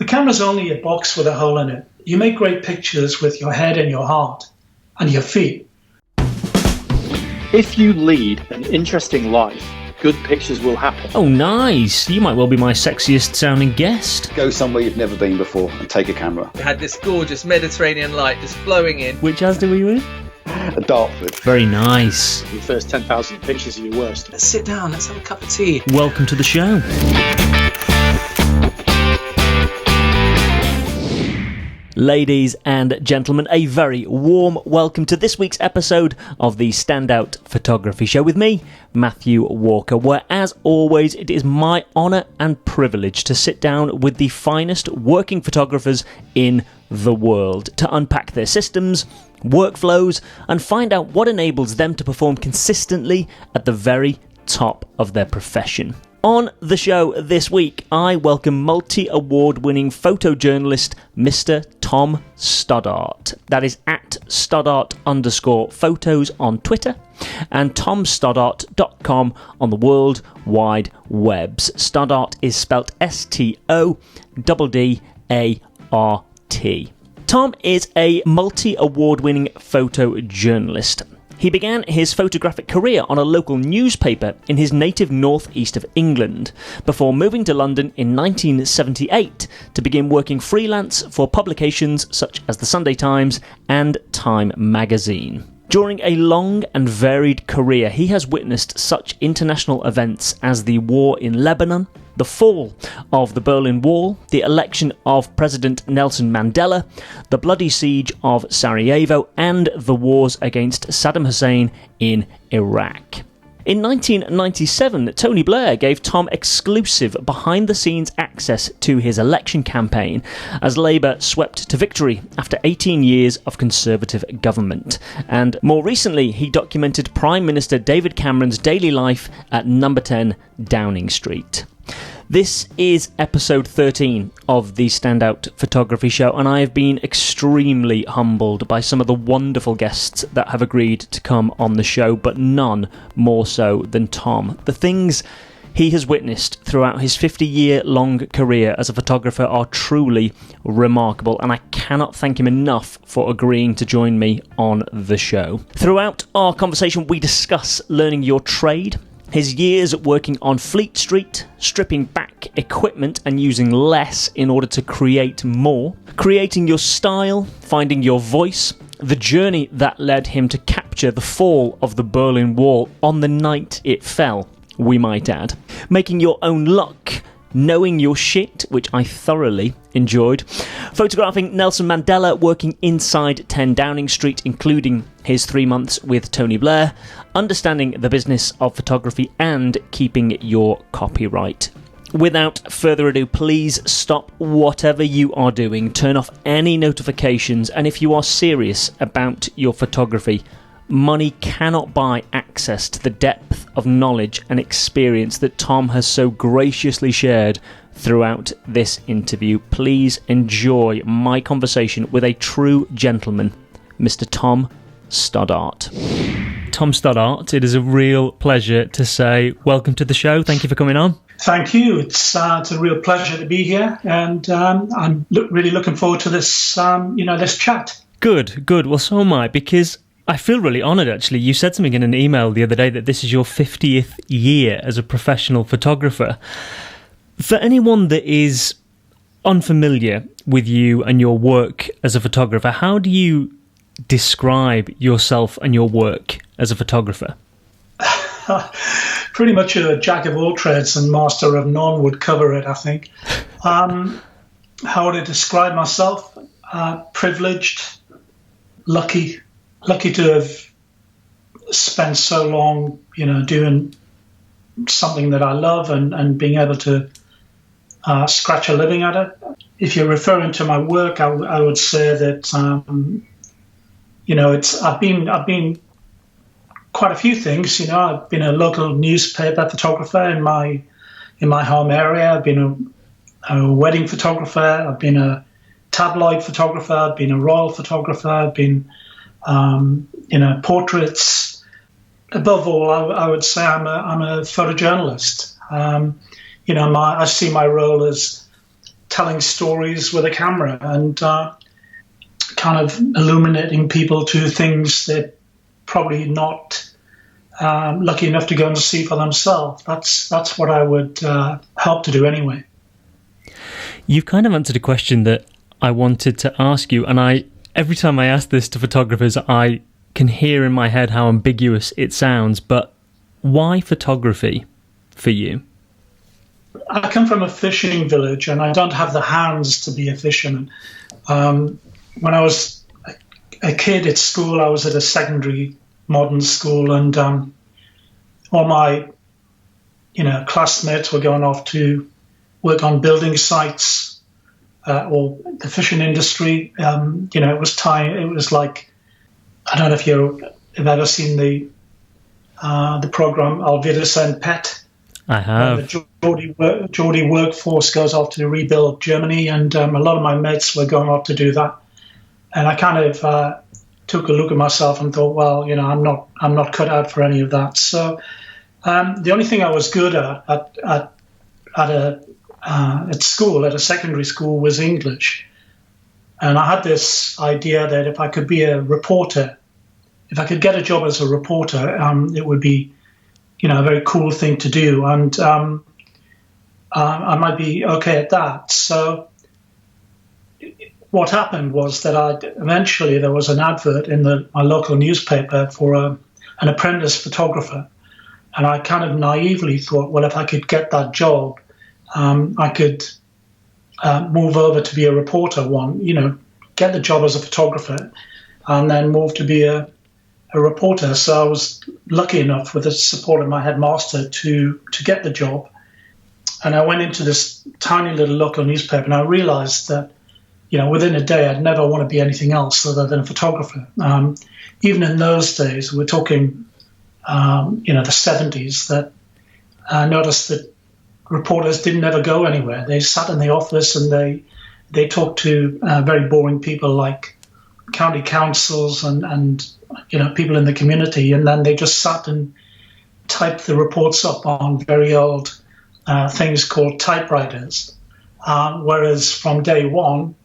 camera's only a box with a hole in it. You make great pictures with your head and your heart and your feet. If you lead an interesting life, good pictures will happen. Oh, nice. You might well be my sexiest sounding guest. Go somewhere you've never been before and take a camera. We had this gorgeous Mediterranean light just flowing in. Which Asda were you in? Dartford. Very nice. Your first 10,000 pictures of your worst. Let's sit down, let's have a cup of tea. Welcome to the show. Ladies and gentlemen, a very warm welcome to this week's episode of the Standout Photography Show with me, Matthew Walker, where, as always, it is my honour and privilege to sit down with the finest working photographers in the world to unpack their systems, workflows, and find out what enables them to perform consistently at the very top of their profession. On the show this week, I welcome multi-award-winning photojournalist Mr. Tom Stoddart. That is at Stoddart_photos on Twitter and tomstoddart.com on the World Wide Webs. Stoddart is spelt S-T-O-D-D-A-R-T. Tom is a multi-award-winning photojournalist. He began his photographic career on a local newspaper in his native northeast of England, before moving to London in 1978 to begin working freelance for publications such as the Sunday Times and Time magazine. During a long and varied career, he has witnessed such international events as the war in Lebanon, the fall of the Berlin Wall, the election of President Nelson Mandela, the bloody siege of Sarajevo, and the wars against Saddam Hussein in Iraq. In 1997, Tony Blair gave Tom exclusive behind-the-scenes access to his election campaign as Labour swept to victory after 18 years of Conservative government. And more recently, he documented Prime Minister David Cameron's daily life at number 10 Downing Street. This is episode 13 of the Standout Photography Show, and I have been extremely humbled by some of the wonderful guests that have agreed to come on the show, but none more so than Tom. The things he has witnessed throughout his 50-year-long career as a photographer are truly remarkable, and I cannot thank him enough for agreeing to join me on the show. Throughout our conversation, we discuss learning your trade, his years working on Fleet Street, stripping back equipment and using less in order to create more, creating your style, finding your voice, the journey that led him to capture the fall of the Berlin Wall on the night it fell, we might add, making your own luck, knowing your shit, which I thoroughly enjoyed, photographing Nelson Mandela working inside 10 Downing Street, including his 3 months with Tony Blair, understanding the business of photography, and keeping your copyright. Without further ado, please stop whatever you are doing, turn off any notifications, and if you are serious about your photography, money cannot buy access to the depth of knowledge and experience that Tom has so graciously shared throughout this interview. Please enjoy my conversation with a true gentleman, Mr. Tom Stoddart. Tom Stoddart, it is a real pleasure to say welcome to the show. Thank you for coming on. Thank you. It's a real pleasure to be here, and I'm really looking forward to this, this chat. Good. Well, so am I, because I feel really honoured, actually. You said something in an email the other day that this is your 50th year as a professional photographer. For anyone that is unfamiliar with you and your work as a photographer, how do you describe yourself and your work as a photographer? Pretty much a jack of all trades and master of none would cover it, I think. How would I describe myself? Privileged, lucky to have spent so long, doing something that I love and being able to scratch a living at it. If you're referring to my work, I would say that I've been quite a few things. I've been a local newspaper photographer in my home area. I've been a wedding photographer. I've been a tabloid photographer. I've been a royal photographer. I've been portraits. Above all, I would say I'm a photojournalist. I see my role as telling stories with a camera and kind of illuminating people to things they're probably not lucky enough to go and see for themselves. That's what I would help to do anyway. You've kind of answered a question that I wanted to ask you, and every time I ask this to photographers, I can hear in my head how ambiguous it sounds, but why photography for you? I come from a fishing village, and I don't have the hands to be a fisherman. When I was a kid at school, I was at a secondary modern school, and all my, classmates were going off to work on building sites or the fishing industry. It was time. It was like, I don't know if you've ever seen the program Alvidas and Pet. I have. The Geordie workforce goes off to rebuild Germany, and a lot of my mates were going off to do that. And I kind of took a look at myself and thought, well, I'm not cut out for any of that. So the only thing I was good at school, at a secondary school, was English. And I had this idea that if I could be a reporter, if I could get a job as a reporter, it would be, a very cool thing to do. And I might be okay at that. So what happened was that eventually there was an advert in my local newspaper for an apprentice photographer. And I kind of naively thought, well, if I could get that job, I could move over to be a reporter get the job as a photographer and then move to be a reporter. So I was lucky enough, with the support of my headmaster, to get the job. And I went into this tiny little local newspaper, and I realized that, within a day, I'd never want to be anything else other than a photographer. Even in those days, we're talking, the 70s, that I noticed that reporters didn't ever go anywhere. They sat in the office and they talked to very boring people like county councils and people in the community, and then they just sat and typed the reports up on very old things called typewriters. Whereas from day one,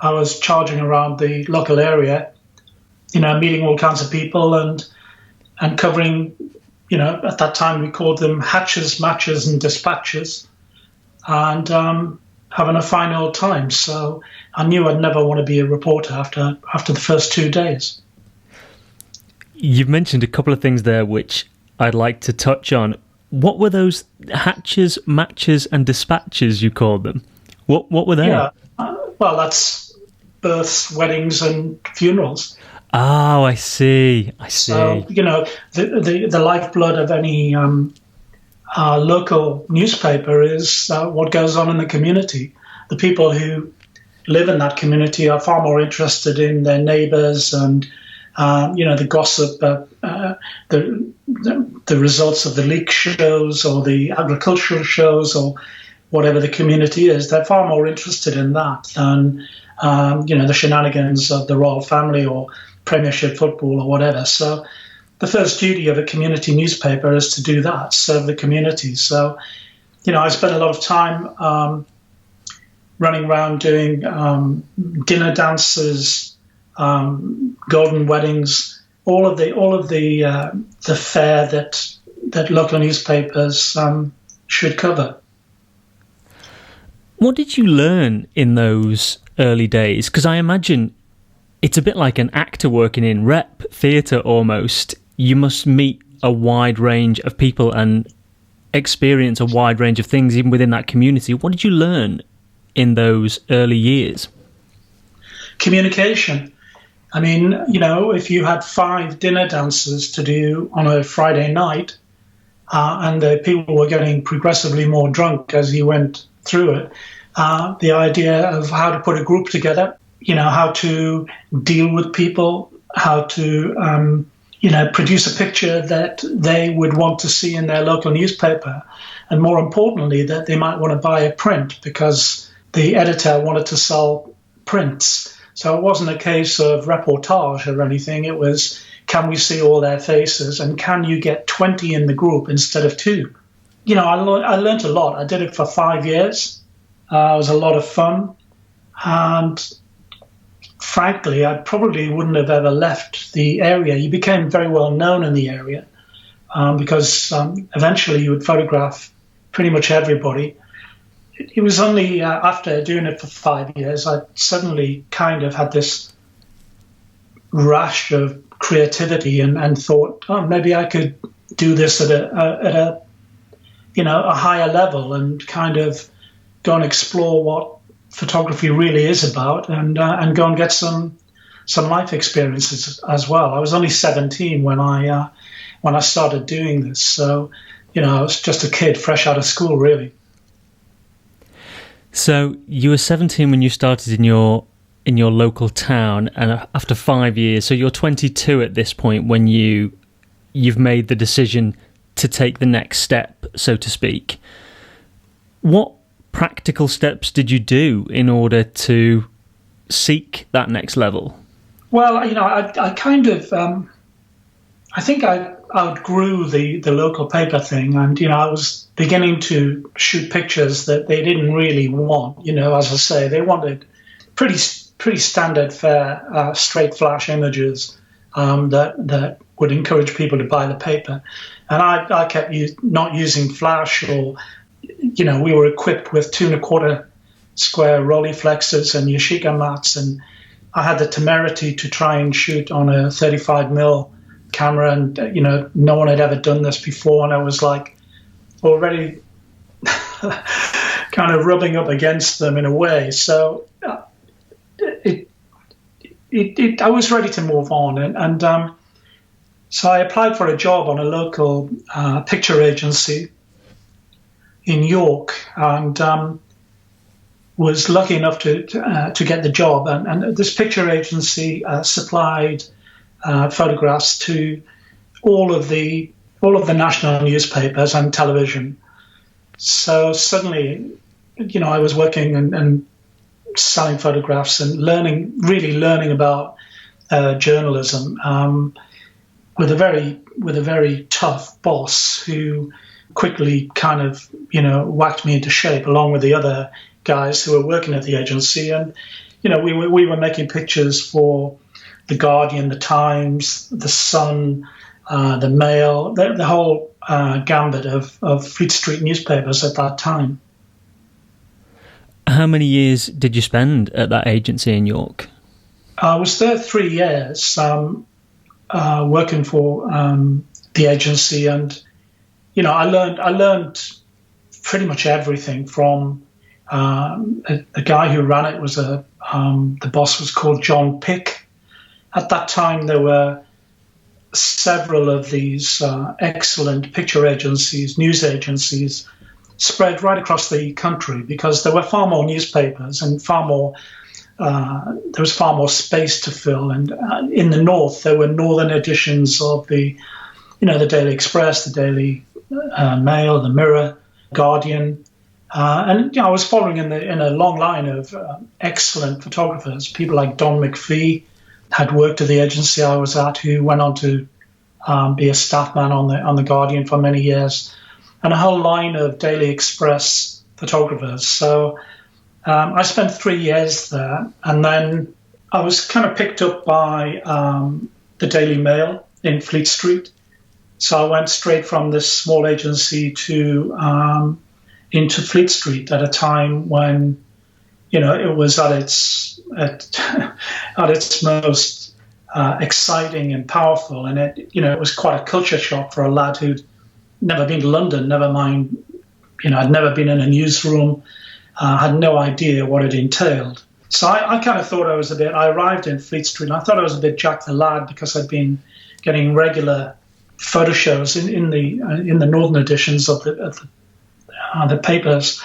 I was charging around the local area, meeting all kinds of people and covering, at that time we called them hatches, matches, and dispatches, and having a fine old time. So I knew I'd never want to be a reporter after the first 2 days. You've mentioned a couple of things there which I'd like to touch on. What were those hatches, matches, and dispatches you called them? What were they? Yeah, well, that's births, weddings, and funerals. Oh, I see. So, the lifeblood of any local newspaper is what goes on in the community. The people who live in that community are far more interested in their neighbours and, the gossip, the results of the leak shows or the agricultural shows or whatever the community is. They're far more interested in that than, the shenanigans of the royal family or Premiership football or whatever. So the first duty of a community newspaper is to do that, serve the community. So, I spent a lot of time running around doing dinner dances, golden weddings, all of the fare that local newspapers should cover. What did you learn in those early days? Because I imagine it's a bit like an actor working in rep theatre almost. You must meet a wide range of people and experience a wide range of things even within that community. What did you learn in those early years? Communication. I mean, if you had 5 dinner dances to do on a Friday night and the people were getting progressively more drunk as you went through it, the idea of how to put a group together, how to deal with people, how to, produce a picture that they would want to see in their local newspaper. And more importantly, that they might want to buy a print because the editor wanted to sell prints. So it wasn't a case of reportage or anything. It was, can we see all their faces? And can you get 20 in the group instead of 2? I learned a lot. I did it for 5 years. It was a lot of fun. And frankly, I probably wouldn't have ever left the area. You became very well known in the area because eventually you would photograph pretty much everybody. It was only after doing it for 5 years, I suddenly kind of had this rush of creativity and thought, oh, maybe I could do this at a higher level and kind of go and explore what photography really is about and go and get some life experiences as well. I was only 17 when I started doing this, so I was just a kid fresh out of school, really. So you were 17 when you started in your local town, and after 5 years, so you're 22 at this point when you've made the decision to take the next step, so to speak. What practical steps did you do in order to seek that next level? Well, I kind of, I think I outgrew the local paper thing, and I was beginning to shoot pictures that they didn't really want. As I say, they wanted pretty standard fare, straight flash images that would encourage people to buy the paper, and I kept not using flash, or we were equipped with 2 1/4 square Rolleiflexes and Yashica mats, and I had the temerity to try and shoot on a 35mm camera, and no one had ever done this before, and I was like already kind of rubbing up against them in a way. So I was ready to move on, and so I applied for a job on a local picture agency in York, and was lucky enough to get the job. And this picture agency supplied photographs to all of the national newspapers and television. So suddenly, I was working and selling photographs and really learning about journalism with a very tough boss who quickly kind of whacked me into shape, along with the other guys who were working at the agency. And we were making pictures for The Guardian, The Times, The Sun, The Mail, the whole gambit of Fleet Street newspapers at that time. How many years did you spend at that agency in York? I was there 3 years, working for the agency, and I learned pretty much everything from the guy who ran it. Was the boss was called John Pick. At that time, there were several of these excellent picture agencies, news agencies, spread right across the country, because there were far more newspapers and there was far more space to fill. And in the north, there were northern editions of the Daily Express, the Daily Mail, the Mirror, Guardian, and I was following in a long line of excellent photographers. People like Don McPhee had worked at the agency I was at, who went on to be a staff man on the Guardian for many years, and a whole line of Daily Express photographers. So I spent 3 years there, and then I was kind of picked up by the Daily Mail in Fleet Street. So I went straight from this small agency into Fleet Street at a time when, it was at its most exciting and powerful, and it was quite a culture shock for a lad who'd never been to London, never mind, I'd never been in a newsroom, had no idea what it entailed. So I kind of thought I arrived in Fleet Street, and I thought I was a bit Jack the Lad, because I'd been getting regular photo shows in the northern editions of the papers,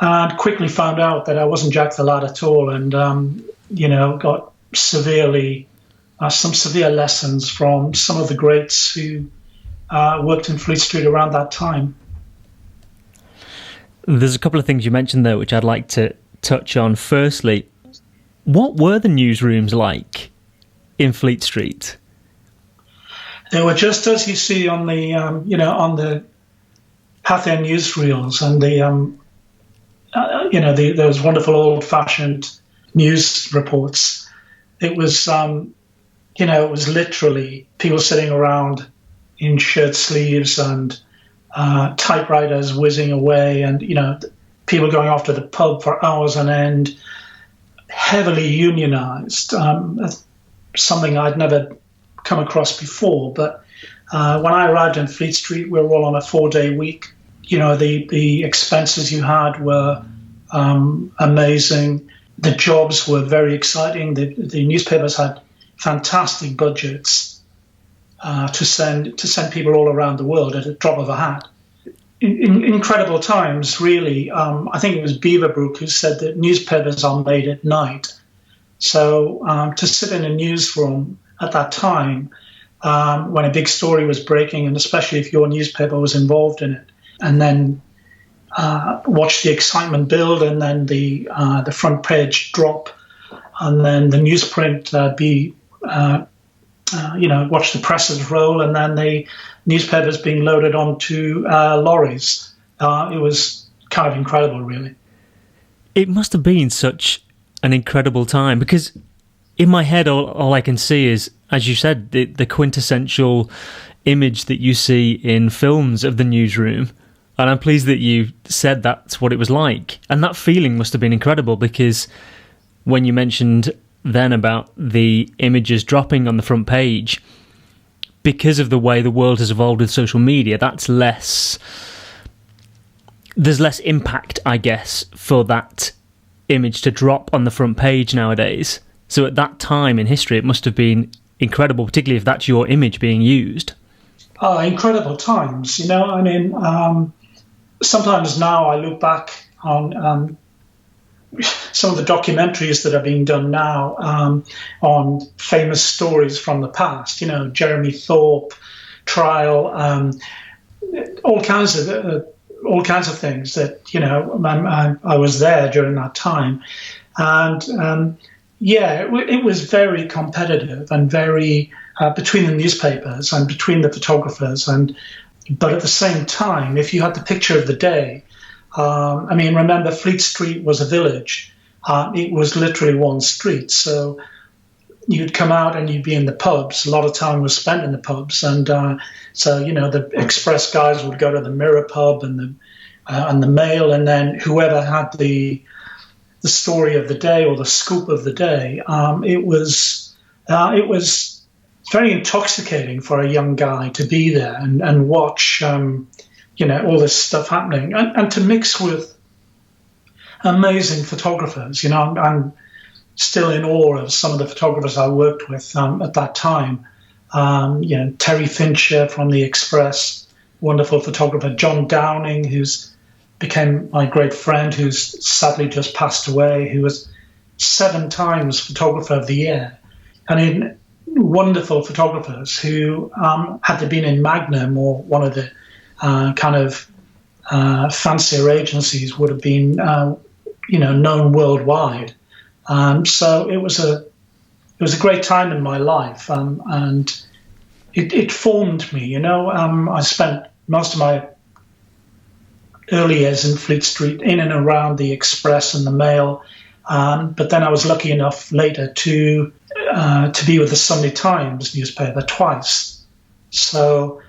and quickly found out that I wasn't Jack the Lad at all, and got some severe lessons from some of the greats who worked in Fleet Street around that time. There's a couple of things you mentioned there which I'd like to touch on. Firstly, what were the newsrooms like in Fleet Street? They were just as you see on the on the Pathé newsreels, and those wonderful old-fashioned news reports. It was, it was literally people sitting around in shirt sleeves and typewriters whizzing away, and people going off to the pub for hours on end, heavily unionized. Something I'd never come across before, but when I arrived in Fleet Street, we were all on a 4-day week. The expenses you had were amazing. The jobs were very exciting. The newspapers had fantastic budgets to send people all around the world at a drop of a hat. Incredible times, really. I think it was Beaverbrook who said that newspapers are made at night. So to sit in a newsroom at that time, when a big story was breaking, and especially if your newspaper was involved in it, and then watch the excitement build, and then the front page drop, and then the newsprint watch the presses roll, and then the newspapers being loaded onto lorries. It was kind of incredible, really. It must have been such an incredible time, because in my head, all I can see is, as you said, the quintessential image that you see in films of the newsroom. And I'm pleased that you said that's what it was like. And that feeling must have been incredible, because when you mentioned then about the images dropping on the front page, because of the way the world has evolved with social media, there's less impact, I guess, for that image to drop on the front page nowadays. So at that time in history, it must have been incredible, particularly if that's your image being used. Oh, incredible times. Sometimes now I look back on some of the documentaries that are being done now on famous stories from the past. Jeremy Thorpe trial, all kinds of things that I was there during that time, and it was very competitive and very between the newspapers and between the photographers, but at the same time, if you had the picture of the day. Remember, Fleet Street was a village. It was literally one street. So you'd come out and you'd be in the pubs. A lot of time was spent in the pubs. And the Express guys would go to the Mirror pub and the Mail. And then whoever had the story of the day or the scoop of the day, it was very intoxicating for a young guy to be there and watch all this stuff happening, and to mix with amazing photographers. I'm still in awe of some of the photographers I worked with at that time. Terry Fincher from the Express, wonderful photographer. John Downing, who's became my great friend, who's sadly just passed away, who was 7 times Photographer of the Year. Wonderful photographers who, had they been in Magnum or one of the fancier agencies, would have been, known worldwide. So it was a great time in my life, and it formed me. I spent most of my early years in Fleet Street, in and around the Express and the Mail, but then I was lucky enough later to be with the Sunday Times newspaper twice. So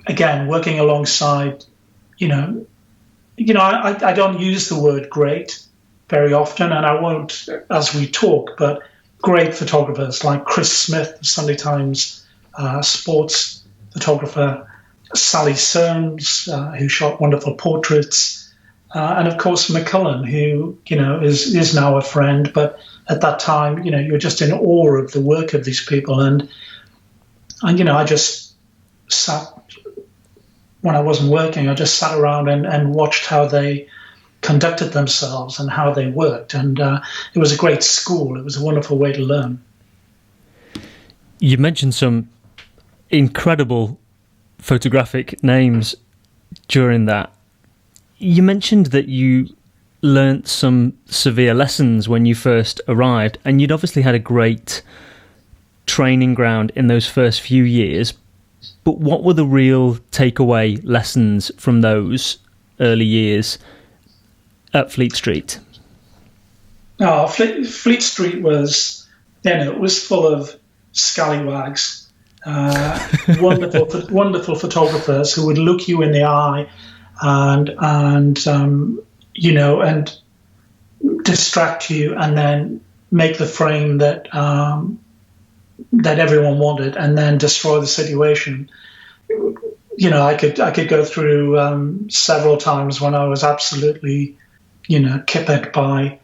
again, working alongside, I don't use the word great very often, and I won't as we talk, but great photographers like Chris Smith, the Sunday Times sports photographer, Sally Soames, who shot wonderful portraits, and of course McCullen, who, is now a friend, but at that time, you were just in awe of the work of these people. And I just sat, when I wasn't working, I just sat around and watched how they conducted themselves and how they worked. And it was a great school. It was a wonderful way to learn. You mentioned some incredible photographic names during that. You mentioned that you learnt some severe lessons when you first arrived, and you'd obviously had a great training ground in those first few years. But what were the real takeaway lessons from those early years? at Fleet Street? Oh, Fleet Street was, it was full of scallywags, wonderful photographers who would look you in the eye and distract you, and then make the frame that that everyone wanted, and then destroy the situation. I could go through several times when I was absolutely, kippered by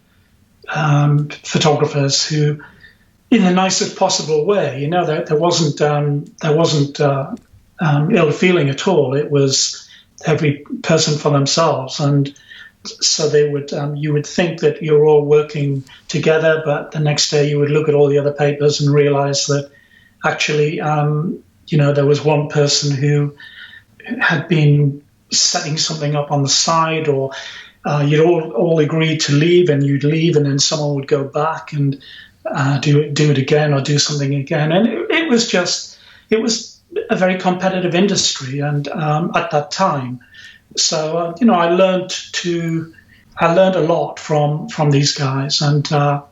photographers who, in the nicest possible way, there wasn't ill feeling at all. It was every person for themselves, and so they would. You would think that you're all working together, but the next day you would look at all the other papers and realize that actually, there was one person who had been setting something up on the side, or you'd all agreed to leave, and you'd leave, and then someone would go back and do it again, or do something again, and it was a very competitive industry, and at that time. So I learned a lot from these guys, and I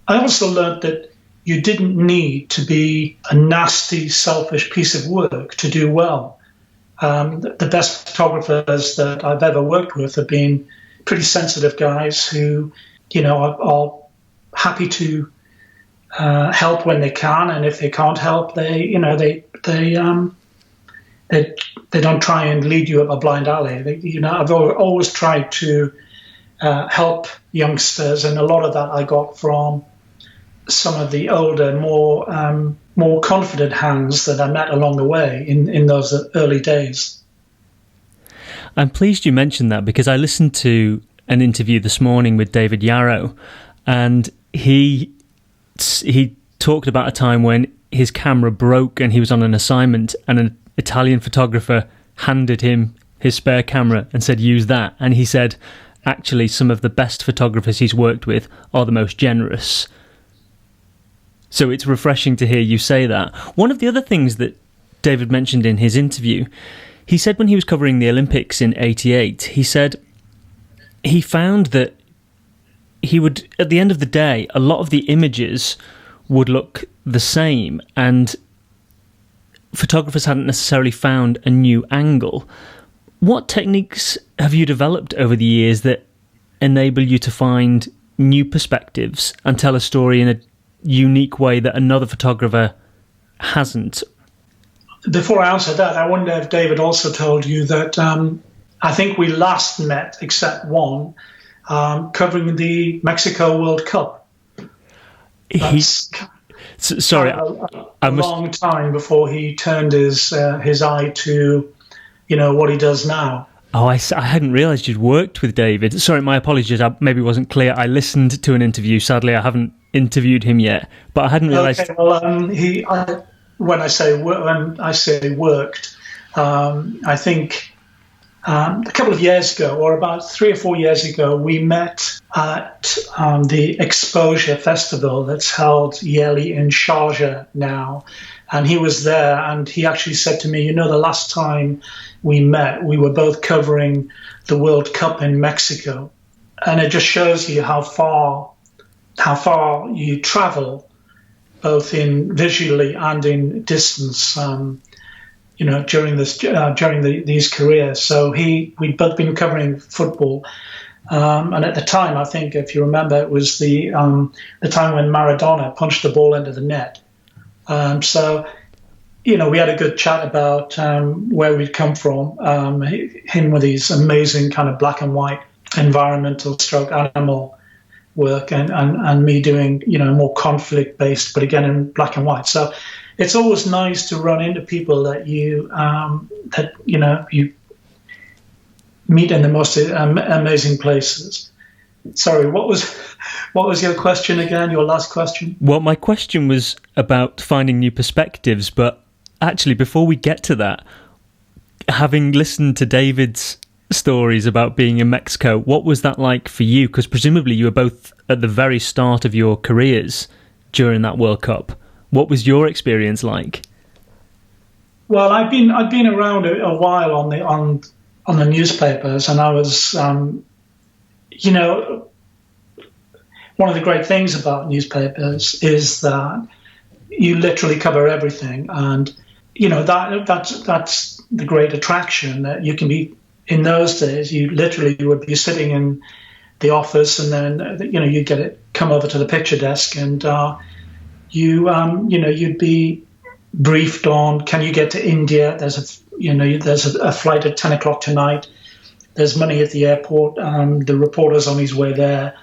also learned that you didn't need to be a nasty, selfish piece of work to do well. The best photographers that I've ever worked with have been pretty sensitive guys who, are happy to help when they can, and if they can't help, they don't try and lead you up a blind alley. I've always tried to help youngsters, and a lot of that I got from some of the older, more confident hands that I met along the way in those early days. I'm pleased you mentioned that, because I listened to an interview this morning with David Yarrow, and he talked about a time when his camera broke and he was on an assignment, and an Italian photographer handed him his spare camera and said, use that. And he said, actually, some of the best photographers he's worked with are the most generous. So it's refreshing to hear you say that. One of the other things that David mentioned in his interview, he said when he was covering the Olympics in '88, he said he found that he would, at the end of the day, a lot of the images would look the same, and photographers hadn't necessarily found a new angle. What techniques have you developed over the years that enable you to find new perspectives and tell a story in a unique way that another photographer hasn't? Before I answer that, I wonder if David also told you that I think we last met, except one, covering the Mexico World Cup. Sorry, a long time before he turned his eye to, what he does now. Oh, I hadn't realised you'd worked with David. Sorry, my apologies. I maybe wasn't clear. I listened to an interview. Sadly, I haven't interviewed him yet, but I hadn't realised. Okay, well, when I say worked, I think a couple of years ago, or about 3 or 4 years ago, we met at the Exposure Festival that's held yearly in Sharjah now. And he was there, and he actually said to me, the last time we met, we were both covering the World Cup in Mexico. And it just shows you how far you travel, both in visually and in distance, during these careers. So we'd both been covering football, and at the time, I think, if you remember, it was the time when Maradona punched the ball into the net. So we had a good chat about where we'd come from. Him with his amazing kind of black and white environmental stroke animal work, and me doing more conflict based, but again in black and white. So it's always nice to run into people that you meet in the most amazing places. Sorry, what was your question again? Your last question? Well, my question was about finding new perspectives, but actually, before we get to that, having listened to David's stories about being in Mexico, what was that like for you? Because presumably you were both at the very start of your careers during that World Cup. What was your experience like? Well, I'd been around a while on the newspapers, and I was you know, one of the great things about newspapers is that you literally cover everything, and you know that's the great attraction. That you can be, in those days, you literally would be sitting in the office, and then you know you come over to the picture desk, and you'd be briefed on, can you get to India? There's a flight at 10 o'clock tonight. There's money at the airport. The reporter's on his way there.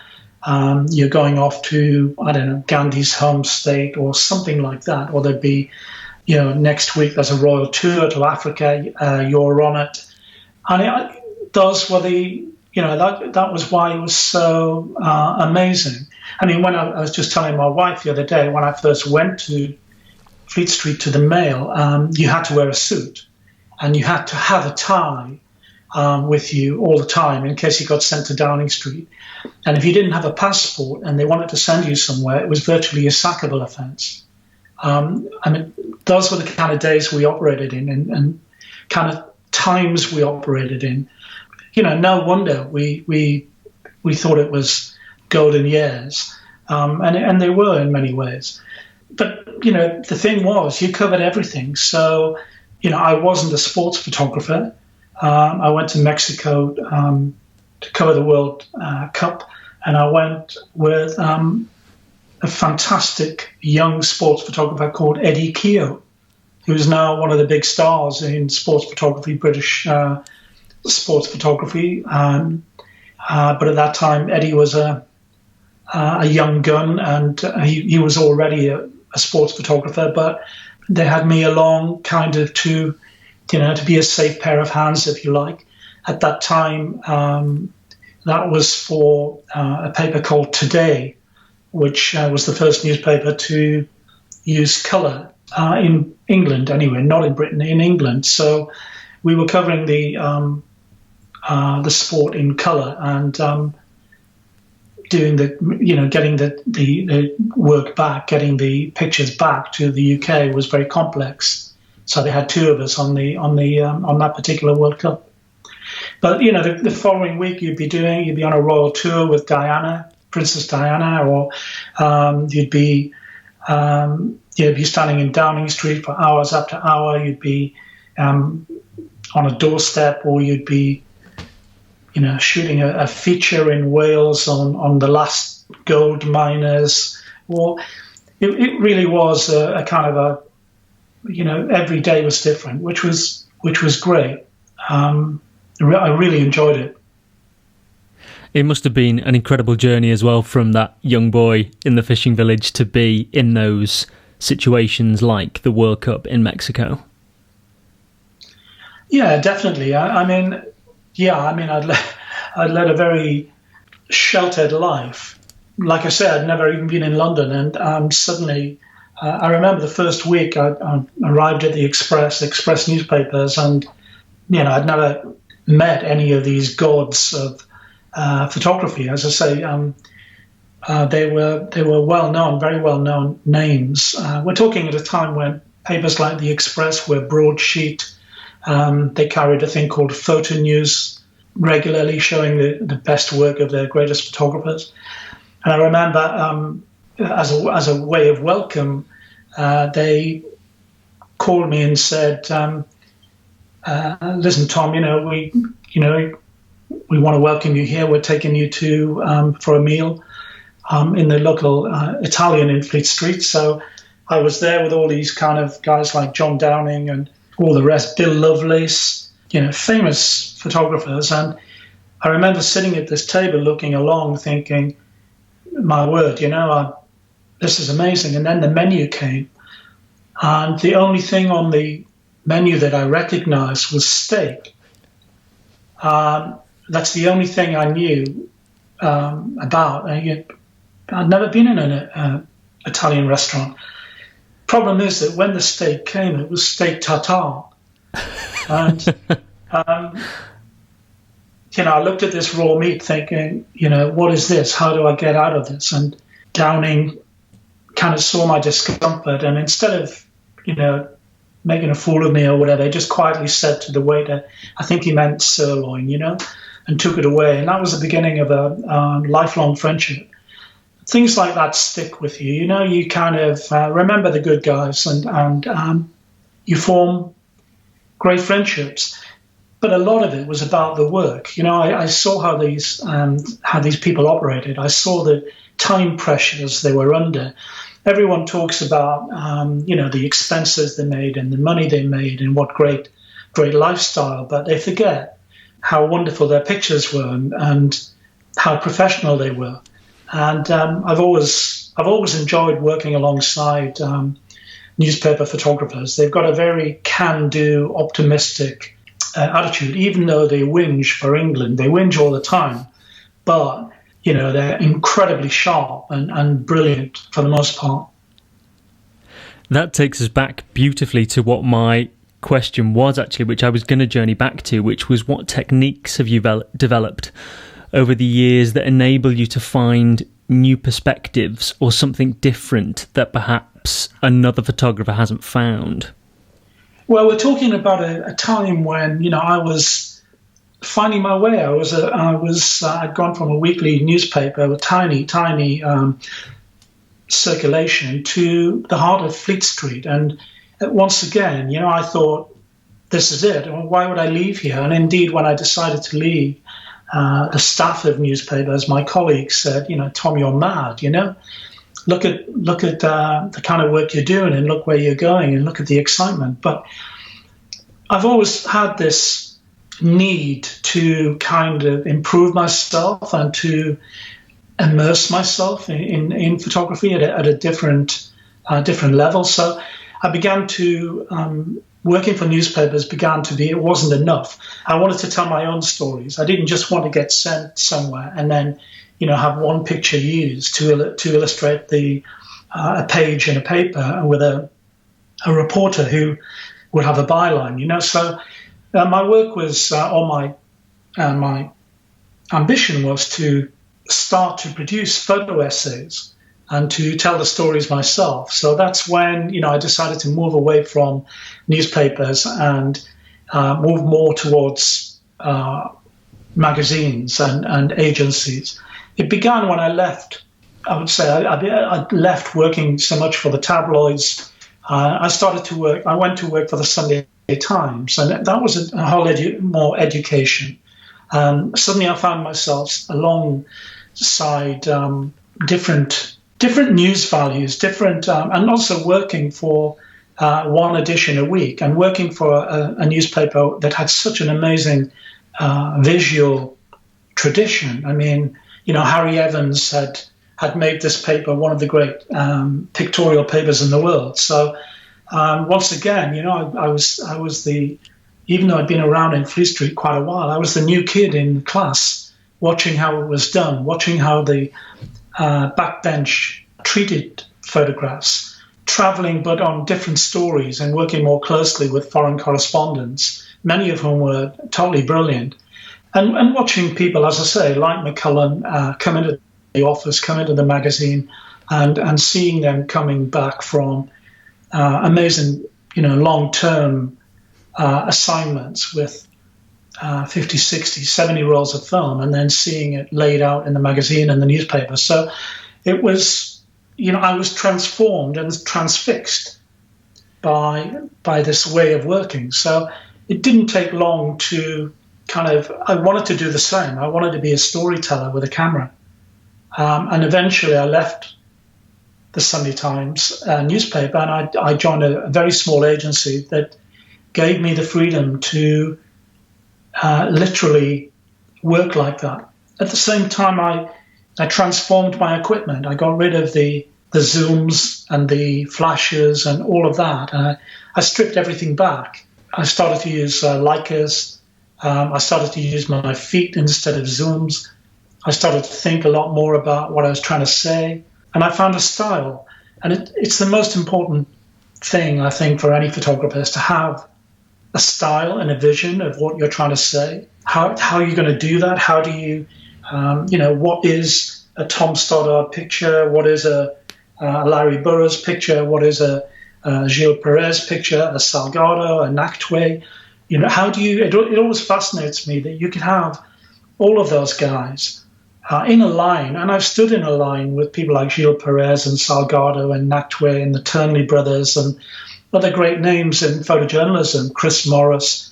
You're going off to, I don't know, Gandhi's home state or something like that. Or there'd be, you know, next week there's a royal tour to Africa. You're on it. And those were that was why it was so amazing. I mean, when I was just telling my wife the other day, when I first went to Fleet Street to the mail, you had to wear a suit and you had to have a tie with you all the time in case you got sent to Downing Street. And if you didn't have a passport and they wanted to send you somewhere, it was virtually a sackable offence. I mean, those were the kind of days we operated in and kind of times we operated in. You know, no wonder we thought it was golden years, and they were in many ways. But, you know, the thing was, you covered everything. So, you know, I wasn't a sports photographer. I went to Mexico to cover the World Cup, and I went with a fantastic young sports photographer called Eddie Keogh, who's now one of the big stars in sports photography, British sports photography. But at that time, Eddie was a young gun, and he was already a sports photographer, but they had me along kind of to be a safe pair of hands, if you like. At that time, that was for a paper called Today, which was the first newspaper to use colour in England, anyway, not in Britain, in England. So we were covering the sport in colour, and doing getting the work back, getting the pictures back to the UK was very complex. So they had two of us on that particular World Cup. But you know, the following week you'd be on a royal tour with Diana, Princess Diana, or you'd be standing in Downing Street for hours after hour. You'd be on a doorstep, or you'd be shooting a feature in Wales on the last gold miners. Well, it really was a kind of a, every day was different, which was great. I really enjoyed it. It must have been an incredible journey as well, from that young boy in the fishing village to be in those situations like the World Cup in Mexico. Yeah, definitely. I'd led a very sheltered life. Like I said, I'd never even been in London, and suddenly, I remember the first week I arrived at the Express newspapers, and I'd never met any of these gods of photography. As I say, they were well known, very well known names. We're talking at a time when papers like the Express were broadsheet. They carried a thing called photo news, regularly showing the best work of their greatest photographers. And I remember, as a way of welcome, they called me and said, "Listen, Tom, we want to welcome you here. We're taking you for a meal in the local Italian in Fleet Street." So I was there with all these kind of guys like John Downing and all the rest, Bill Lovelace, famous photographers. And I remember sitting at this table looking along thinking, my word, this is amazing. And then the menu came, and the only thing on the menu that I recognized was steak. That's the only thing I knew about. I'd never been in an Italian restaurant. Problem is that when the steak came, it was steak tartare. And, I looked at this raw meat thinking, what is this? How do I get out of this? And Downing kind of saw my discomfort, and instead of, making a fool of me or whatever, he just quietly said to the waiter, I think he meant sirloin, and took it away. And that was the beginning of a lifelong friendship. Things like that stick with you. You know, you kind of remember the good guys, and you form great friendships. But a lot of it was about the work. You know, I saw how these people operated. I saw the time pressures they were under. Everyone talks about, the expenses they made and the money they made and what great lifestyle, but they forget how wonderful their pictures were and how professional they were. And I've always enjoyed working alongside newspaper photographers. They've got a very can-do, optimistic attitude, even though they whinge for England. They whinge all the time, but they're incredibly sharp and brilliant for the most part. That takes us back beautifully to what my question was, actually, which I was going to journey back to, which was, what techniques have you developed over the years that enable you to find new perspectives or something different that perhaps another photographer hasn't found? Well, we're talking about a time when, I was finding my way. I'd gone from a weekly newspaper with tiny circulation to the heart of Fleet Street. And once again, I thought, this is it. Why would I leave here? And indeed, when I decided to leave, the staff of newspapers, my colleagues said, Tom, you're mad, Look at the kind of work you're doing and look where you're going and look at the excitement. But I've always had this need to kind of improve myself and to immerse myself in photography at a different level. So I began to working for newspapers it wasn't enough. I wanted to tell my own stories. I didn't just want to get sent somewhere and then have one picture used to illustrate a page in a paper with a reporter who would have a byline. So my work was, my ambition was to start to produce photo essays and to tell the stories myself. So that's when, I decided to move away from newspapers and move more towards magazines and agencies. It began when I left. I would say I left working so much for the tabloids. I went to work for the Sunday Times, and that was a whole more education. Suddenly I found myself alongside different news values, and also working for one edition a week, and working for a newspaper that had such an amazing visual tradition. I mean, Harry Evans had made this paper one of the great pictorial papers in the world. So once again, I was even though I'd been around in Fleet Street quite a while, I was the new kid in class, watching how it was done, watching how the backbench treated photographs, traveling but on different stories and working more closely with foreign correspondents, many of whom were totally brilliant. And watching people, as I say, like McCullen, come into the office, come into the magazine, and seeing them coming back from amazing, long-term assignments with 50, 60, 70 rolls of film, and then seeing it laid out in the magazine and the newspaper. So it was, I was transformed and transfixed by this way of working. So it didn't take long to I wanted to do the same. I wanted to be a storyteller with a camera. And eventually I left the Sunday Times newspaper, and I joined a very small agency that gave me the freedom to literally work like that. At the same time, I transformed my equipment. I got rid of the zooms and the flashes and all of that. I stripped everything back. I started to use Leicas. I started to use my feet instead of zooms. I started to think a lot more about what I was trying to say. And I found a style. And it's the most important thing, I think, for any photographer, is to have a style and a vision of what you're trying to say. How are you going to do that? How do you, what is a Tom Stoddart picture? What is a Larry Burrows picture? What is a Gilles Perez picture? A Salgado, a Nachtwey? How do you? It always fascinates me that you can have all of those guys in a line, and I've stood in a line with people like Gilles Perez and Salgado and Nachtwey and the Turnley brothers and other great names in photojournalism, Chris Morris.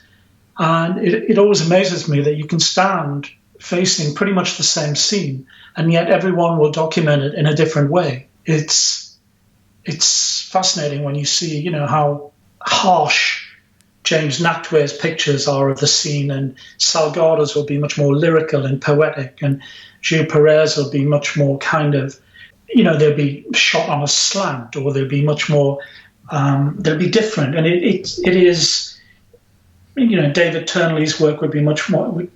And it always amazes me that you can stand facing pretty much the same scene, and yet everyone will document it in a different way. It's fascinating when you see, you know, how harsh James Nachtwey's pictures are of the scene, and Salgado's will be much more lyrical and poetic, and Gilles Perez will be much more kind of, you know, they'll be shot on a slant, or they'll be much more, they'll be different. And it is, you know, David Turnley's work would be much more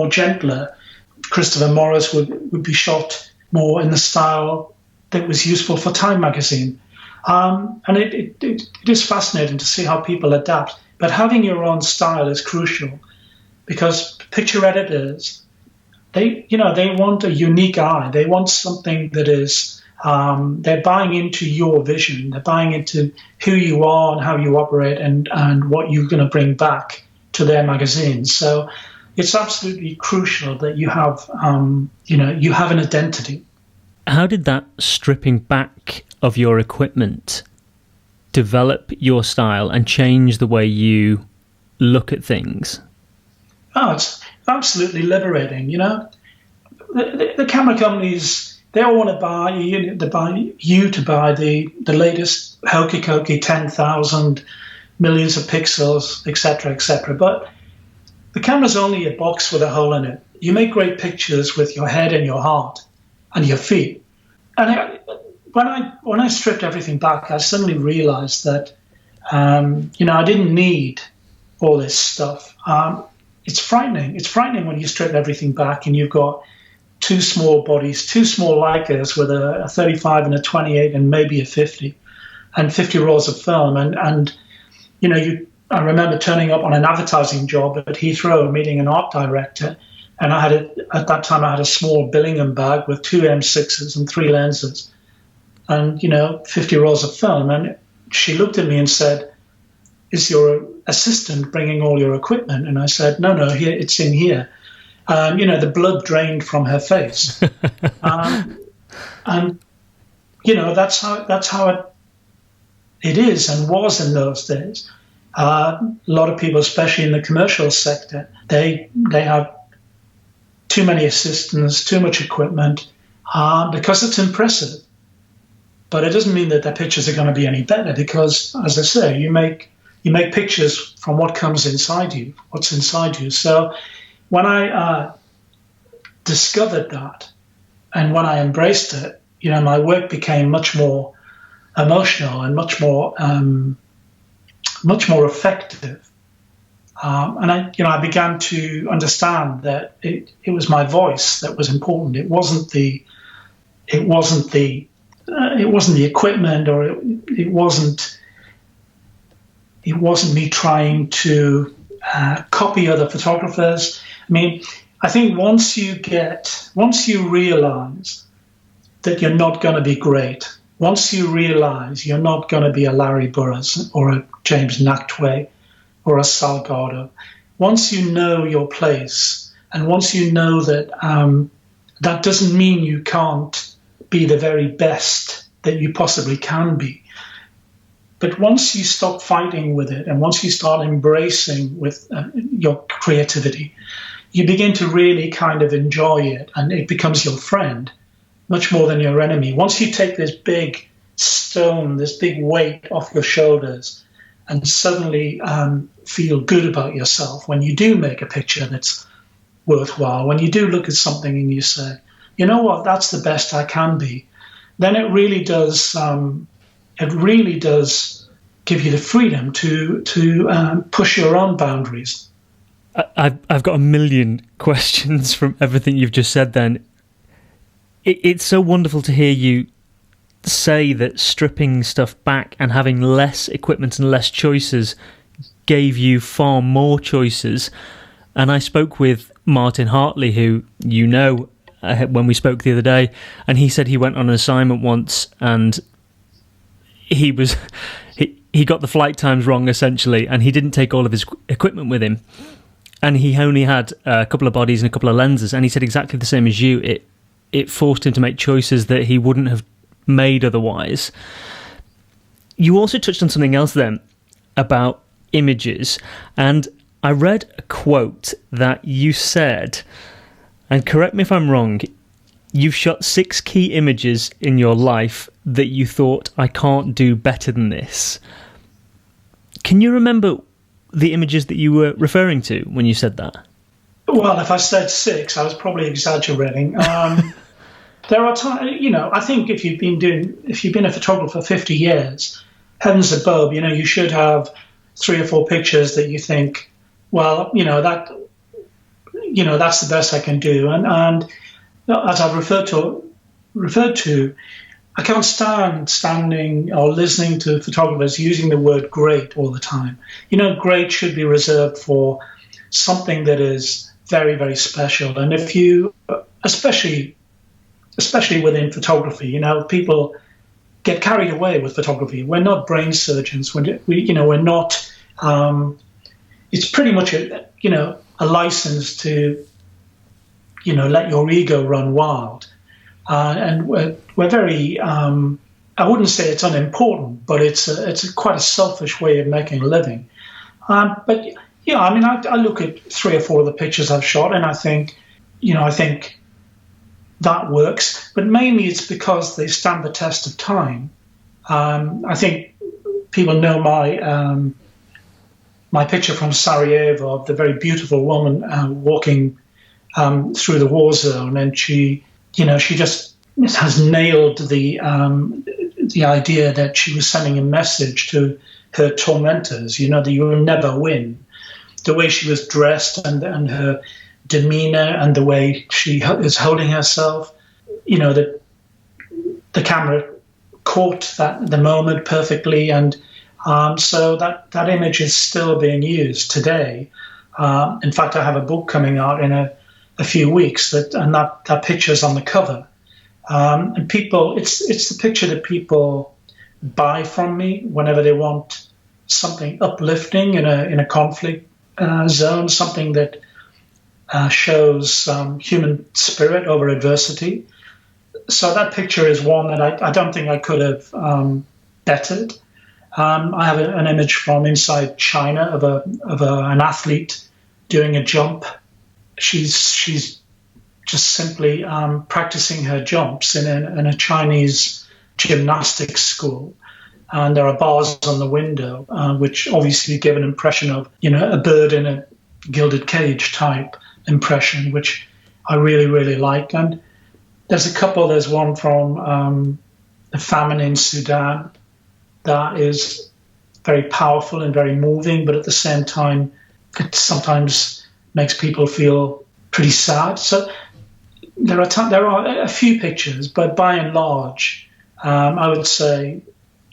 gentler. Christopher Morris would be shot more in the style that was useful for Time magazine. And it is fascinating to see how people adapt. But having your own style is crucial, because picture editors, they want a unique eye. They want something that is, they're buying into your vision. They're buying into who you are and how you operate and what you're going to bring back to their magazine. So it's absolutely crucial that you have, you have an identity. How did that stripping back of your equipment develop your style and change the way you look at things? Oh, it's absolutely liberating, you know. The camera companies, they all want to buy you to buy the latest hokey-cokey 10,000 millions of pixels, etc., etc. But the camera's only a box with a hole in it. You make great pictures with your head and your heart and your feet. And when I stripped everything back, I suddenly realized that, I didn't need all this stuff. It's frightening. It's frightening when you strip everything back and you've got two small bodies, two small Leicas with a 35 and a 28 and maybe a 50 and 50 rolls of film. I remember turning up on an advertising job at Heathrow, meeting an art director, and at that time I had a small Billingham bag with two M6s and three lenses and, 50 rolls of film. And she looked at me and said, "Is your assistant bringing all your equipment?" And I said, no, here, it's in here. The blood drained from her face. That's how it is and was in those days. A lot of people, especially in the commercial sector, they have too many assistants, too much equipment, because it's impressive. But it doesn't mean that their pictures are going to be any better, because, as I say, you make pictures from what comes inside you, what's inside you. So when I discovered that and when I embraced it, my work became much more emotional and much more effective. And I began to understand that it was my voice that was important. It wasn't the equipment, or it wasn't me trying to copy other photographers. I mean, I think once you realize that you're not going to be great, once you realize you're not going to be a Larry Burrows or a James Nachtwey or a Salgado, once you know your place, and once you know that that doesn't mean you can't be the very best that you possibly can be. But once you stop fighting with it, and once you start embracing with your creativity, you begin to really kind of enjoy it, and it becomes your friend much more than your enemy. Once you take this big stone, this big weight off your shoulders, and suddenly feel good about yourself when you do make a picture that's worthwhile, when you do look at something and you say, you know what, that's the best I can be, then it really does give you the freedom to push your own boundaries. I've got a million questions from everything you've just said then. It's so wonderful to hear you say that stripping stuff back and having less equipment and less choices gave you far more choices. And I spoke with Martin Hartley, who when we spoke the other day, and he said he went on an assignment once and he got the flight times wrong, essentially, and he didn't take all of his equipment with him. and he only had a couple of bodies and a couple of lenses, and he said exactly the same as you. It forced him to make choices that he wouldn't have made otherwise. You also touched on something else then about images, and I read a quote that you said, and correct me if I'm wrong, you've shot 6 key images in your life that you thought, I can't do better than this. Can you remember the images that you were referring to when you said that? Well, if I said 6, I was probably exaggerating. There are times, I think if you've been a photographer for 50 years, heavens above, you should have 3 or 4 pictures that you think, well, that's the best I can do. And as I've referred to, I can't stand standing or listening to photographers using the word great all the time. Great should be reserved for something that is very, very special. And if you, especially within photography, people get carried away with photography. We're not brain surgeons. We're not. It's pretty much a license to, let your ego run wild. And we're very. I wouldn't say it's unimportant, but it's quite a selfish way of making a living. But yeah, I look at 3 or 4 of the pictures I've shot, and I think, that works. But mainly it's because they stand the test of time. I think people know my picture from Sarajevo of the very beautiful woman walking through the war zone, and she just has nailed the idea that she was sending a message to her tormentors, that you will never win. The way she was dressed and her demeanor and the way she is holding herself, the camera caught the moment perfectly, and so that image is still being used today. In fact, I have a book coming out in a few weeks that picture's on the cover, and people, it's the picture that people buy from me whenever they want something uplifting in a conflict zone, something that shows human spirit over adversity. So that picture is one that I don't think I could have bettered. I have an image from inside China of an athlete doing a jump. She's just simply practicing her jumps in a Chinese gymnastics school. And there are bars on the window, which obviously give an impression of, a bird in a gilded cage type impression, which I really, really like. And there's one from the famine in Sudan that is very powerful and very moving, but at the same time, it sometimes makes people feel pretty sad. So there are a few pictures, but by and large, I would say,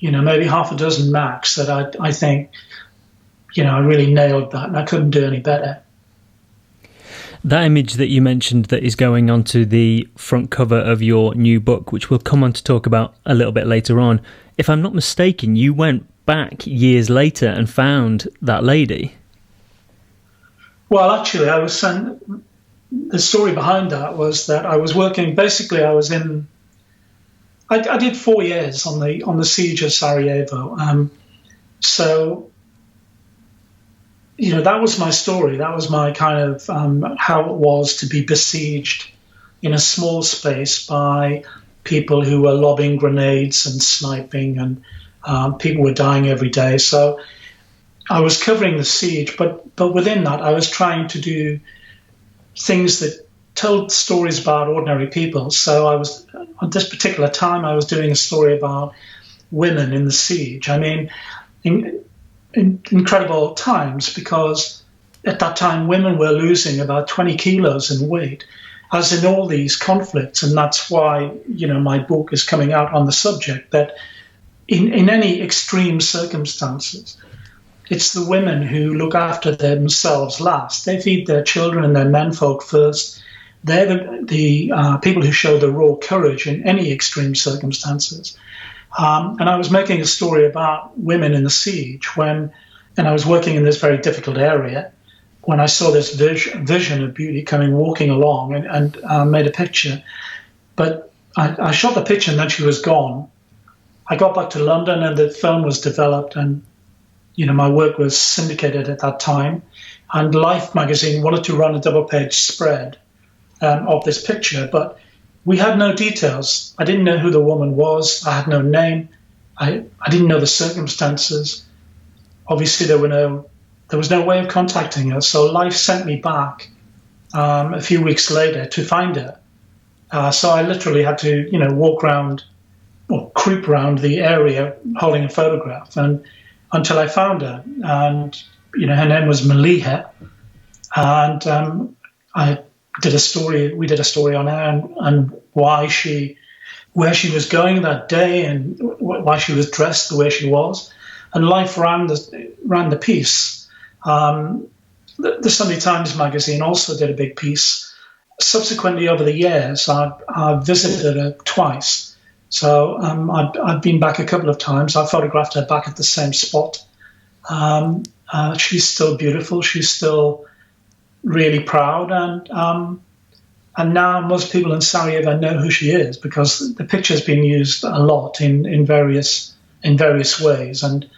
maybe half a dozen max that I think, I really nailed that and I couldn't do any better. That image that you mentioned that is going onto the front cover of your new book, which we'll come on to talk about a little bit later on, if I'm not mistaken, you went back years later and found that lady. Well, actually, the story behind that was that I was working, basically I did 4 years on the siege of Sarajevo. So, that was my story. That was my kind of how it was to be besieged in a small space by people who were lobbing grenades and sniping, and people were dying every day. So I was covering the siege, but within that, I was trying to do things that told stories about ordinary people. So I was, at this particular time, I was doing a story about women in the siege. I mean, in incredible times, because at that time women were losing about 20 kilos in weight, as in all these conflicts. And that's why, my book is coming out on the subject, that in any extreme circumstances, it's the women who look after themselves last. They feed their children and their menfolk first. They're the people who show the raw courage in any extreme circumstances. And I was making a story about women in the siege and I was working in this very difficult area. when I saw this vision of beauty walking along, and made a picture. But I shot the picture and then she was gone. I got back to London and the film was developed, and my work was syndicated at that time. And Life magazine wanted to run a double-page spread of this picture, but we had no details. I didn't know who the woman was. I had no name. I didn't know the circumstances. Obviously, there was no way of contacting her. So Life sent me back a few weeks later to find her. So I literally had to, walk around or creep around the area holding a photograph, and until I found her. And her name was Maliha, and I did a story. We did a story on her and where she was going that day, and why she was dressed the way she was. And Life ran the piece. The Sunday Times magazine also did a big piece. Subsequently, over the years, I've visited her twice. So I've been back a couple of times. I photographed her back at the same spot. She's still beautiful. She's still really proud, and now most people in Sarajevo know who she is because the picture's been used a lot in various ways, and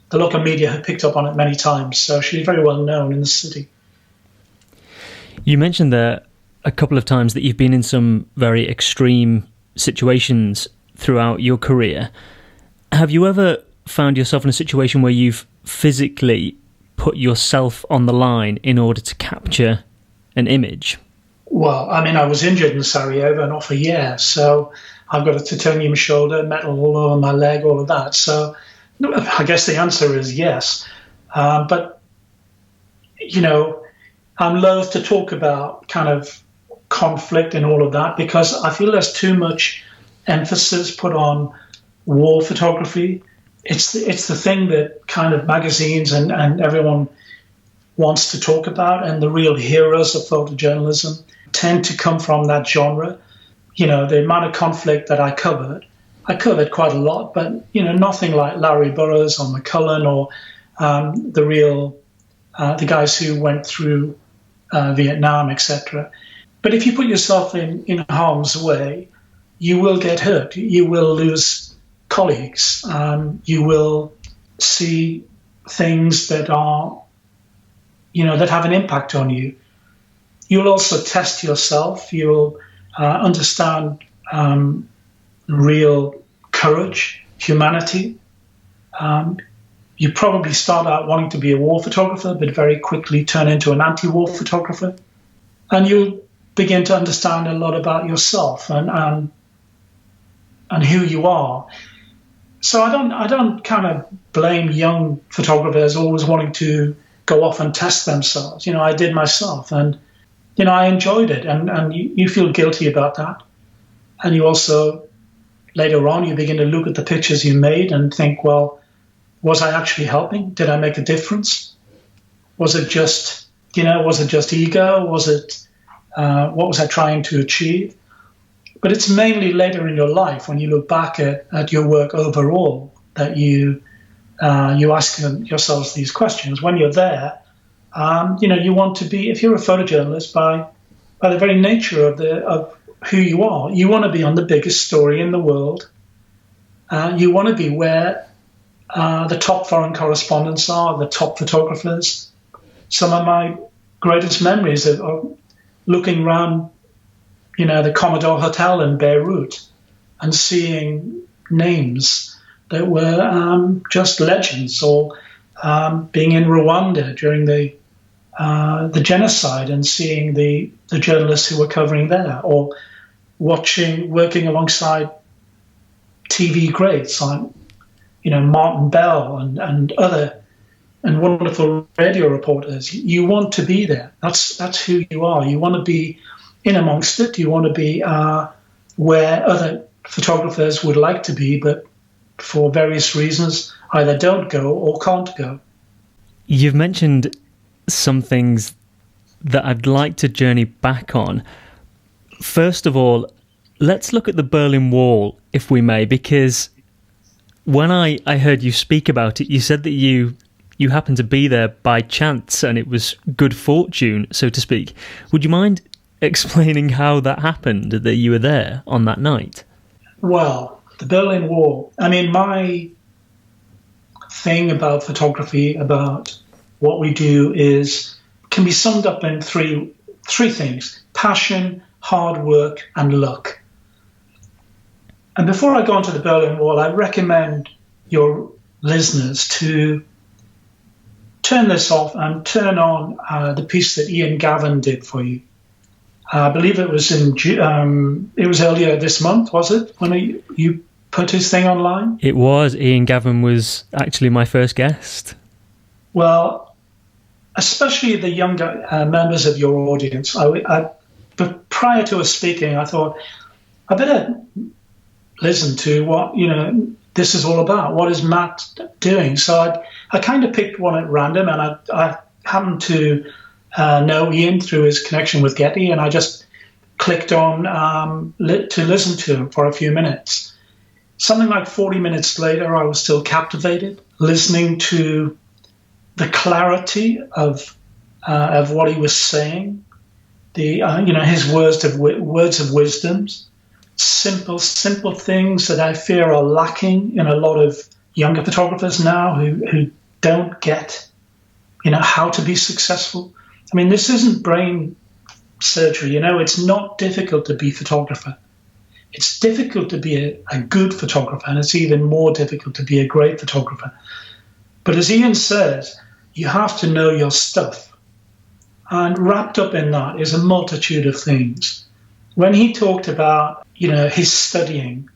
the local media have picked up on it many times. So she's very well known in the city. You mentioned there a couple of times that you've been in some very extreme situations throughout your career. Have you ever found yourself in a situation where you've physically put yourself on the line in order to capture an image? Well, I was injured in Sarajevo and off a year, so I've got a titanium shoulder, metal all over my leg, all of that. So I guess the answer is yes. But, I'm loath to talk about kind of conflict and all of that because I feel there's too much emphasis put on war photography. It's the thing that kind of magazines and everyone wants to talk about, and the real heroes of photojournalism tend to come from that genre. The amount of conflict that I covered quite a lot, but nothing like Larry Burrows or McCullen or the guys who went through Vietnam, etc. But if you put yourself in harm's way, you will get hurt. You will lose colleagues. You will see things that are, that have an impact on you. You'll also test yourself. You'll understand real courage, humanity. You probably start out wanting to be a war photographer, but very quickly turn into an anti-war photographer. And you'll begin to understand a lot about yourself and who you are. So I don't kind of blame young photographers always wanting to go off and test themselves. I did myself, and I enjoyed it, and you feel guilty about that. And you also, later on, you begin to look at the pictures you made and think, well, was I actually helping? Did I make a difference? Was it just ego? Was it, what was I trying to achieve? But it's mainly later in your life, when you look back at your work overall, that you ask yourselves these questions. When you're there, you want to be, if you're a photojournalist, by the very nature of who you are, you want to be on the biggest story in the world. You want to be where the top foreign correspondents are, the top photographers. Some of my greatest memories are looking around, the Commodore Hotel in Beirut and seeing names that were just legends, or being in Rwanda during the genocide and seeing the journalists who were covering there, or working alongside TV greats like, Martin Bell and other and wonderful radio reporters. You want to be there. That's who you are. You want to be in amongst it. You want to be where other photographers would like to be, but for various reasons either don't go or can't go. You've mentioned some things that I'd like to journey back on. First of all, let's look at the Berlin Wall, if we may, because when I heard you speak about it, you said that you you happened to be there by chance and it was good fortune, so to speak. Would you mind explaining how that happened, that you were there on that night? Well, the Berlin Wall. I mean, my thing about photography, about what we do, can be summed up in three things: passion, hard work, and luck. And before I go on to the Berlin Wall, I recommend your listeners to turn this off and turn on the piece that Ian Gavin did for you. I believe it was it was earlier this month, was it, when you put his thing online? It was. Ian Gavin was actually my first guest. Well, especially the younger members of your audience, but prior to us speaking, I thought I better listen to what this is all about. What is Matt doing? So I kind of picked one at random, and I happened to know Ian through his connection with Getty, and I just clicked on to listen to him for a few minutes. Something like 40 minutes later, I was still captivated, listening to the clarity of what he was saying, his words of wisdom, simple things that I fear are lacking in a lot of younger photographers now who don't get, how to be successful. I mean, this isn't brain surgery. It's not difficult to be a photographer. It's difficult to be a good photographer, and it's even more difficult to be a great photographer. But as Ian says, you have to know your stuff. And wrapped up in that is a multitude of things. When he talked about, his studying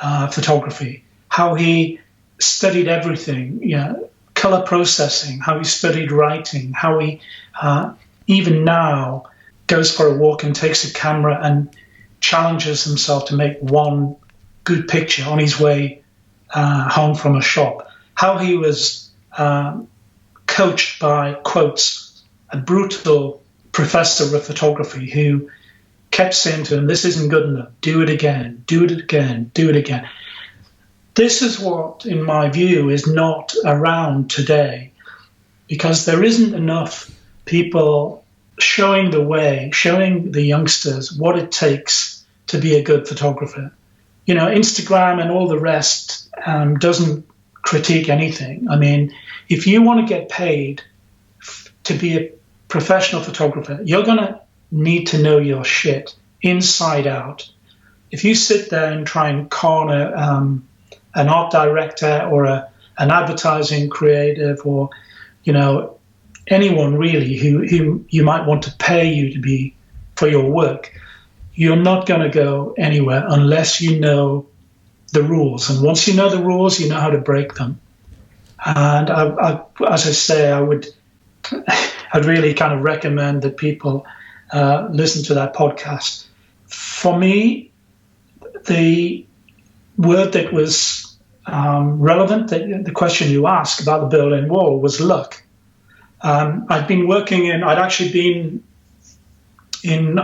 photography, how he studied everything, color processing, how he studied writing, how he even now goes for a walk and takes a camera and challenges himself to make one good picture on his way home from a shop, how he was coached by, quotes, a brutal professor of photography who kept saying to him, this isn't good enough, do it again, do it again, do it again. This is what, in my view, is not around today, because there isn't enough people showing the way, showing the youngsters what it takes to be a good photographer. Instagram and all the rest doesn't critique anything. I mean, if you want to get paid to be a professional photographer, you're going to need to know your shit inside out. If you sit there and try and corner an art director or an advertising creative or, anyone really who you might want to pay you to be for your work, you're not going to go anywhere unless you know the rules. And once you know the rules, you know how to break them. And as I say, I'd really kind of recommend that people listen to that podcast. For me, the word that was relevant, the question you asked about the Berlin Wall, was luck. I'd actually been in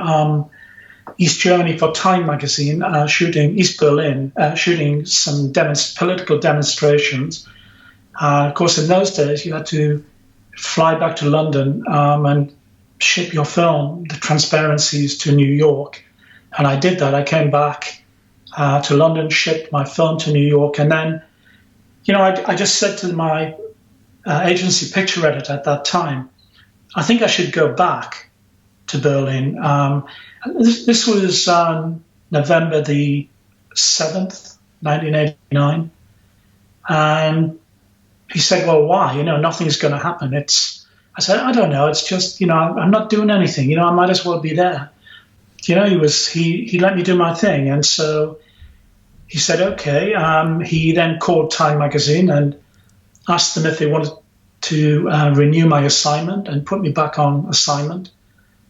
East Germany for Time magazine, shooting East Berlin, shooting some political demonstrations. Of course, in those days, you had to fly back to London and ship your film, the transparencies, to New York. And I did that. I came back to London, shipped my film to New York. And then, I just said to my agency picture editor at that time, I think I should go back to Berlin. This was November the 7th, 1989. And he said, well, why? Nothing's going to happen. I said, I don't know. It's just, I'm not doing anything. I might as well be there. He let me do my thing. And so he said, okay. He then called Time magazine and asked them if they wanted to renew my assignment and put me back on assignment.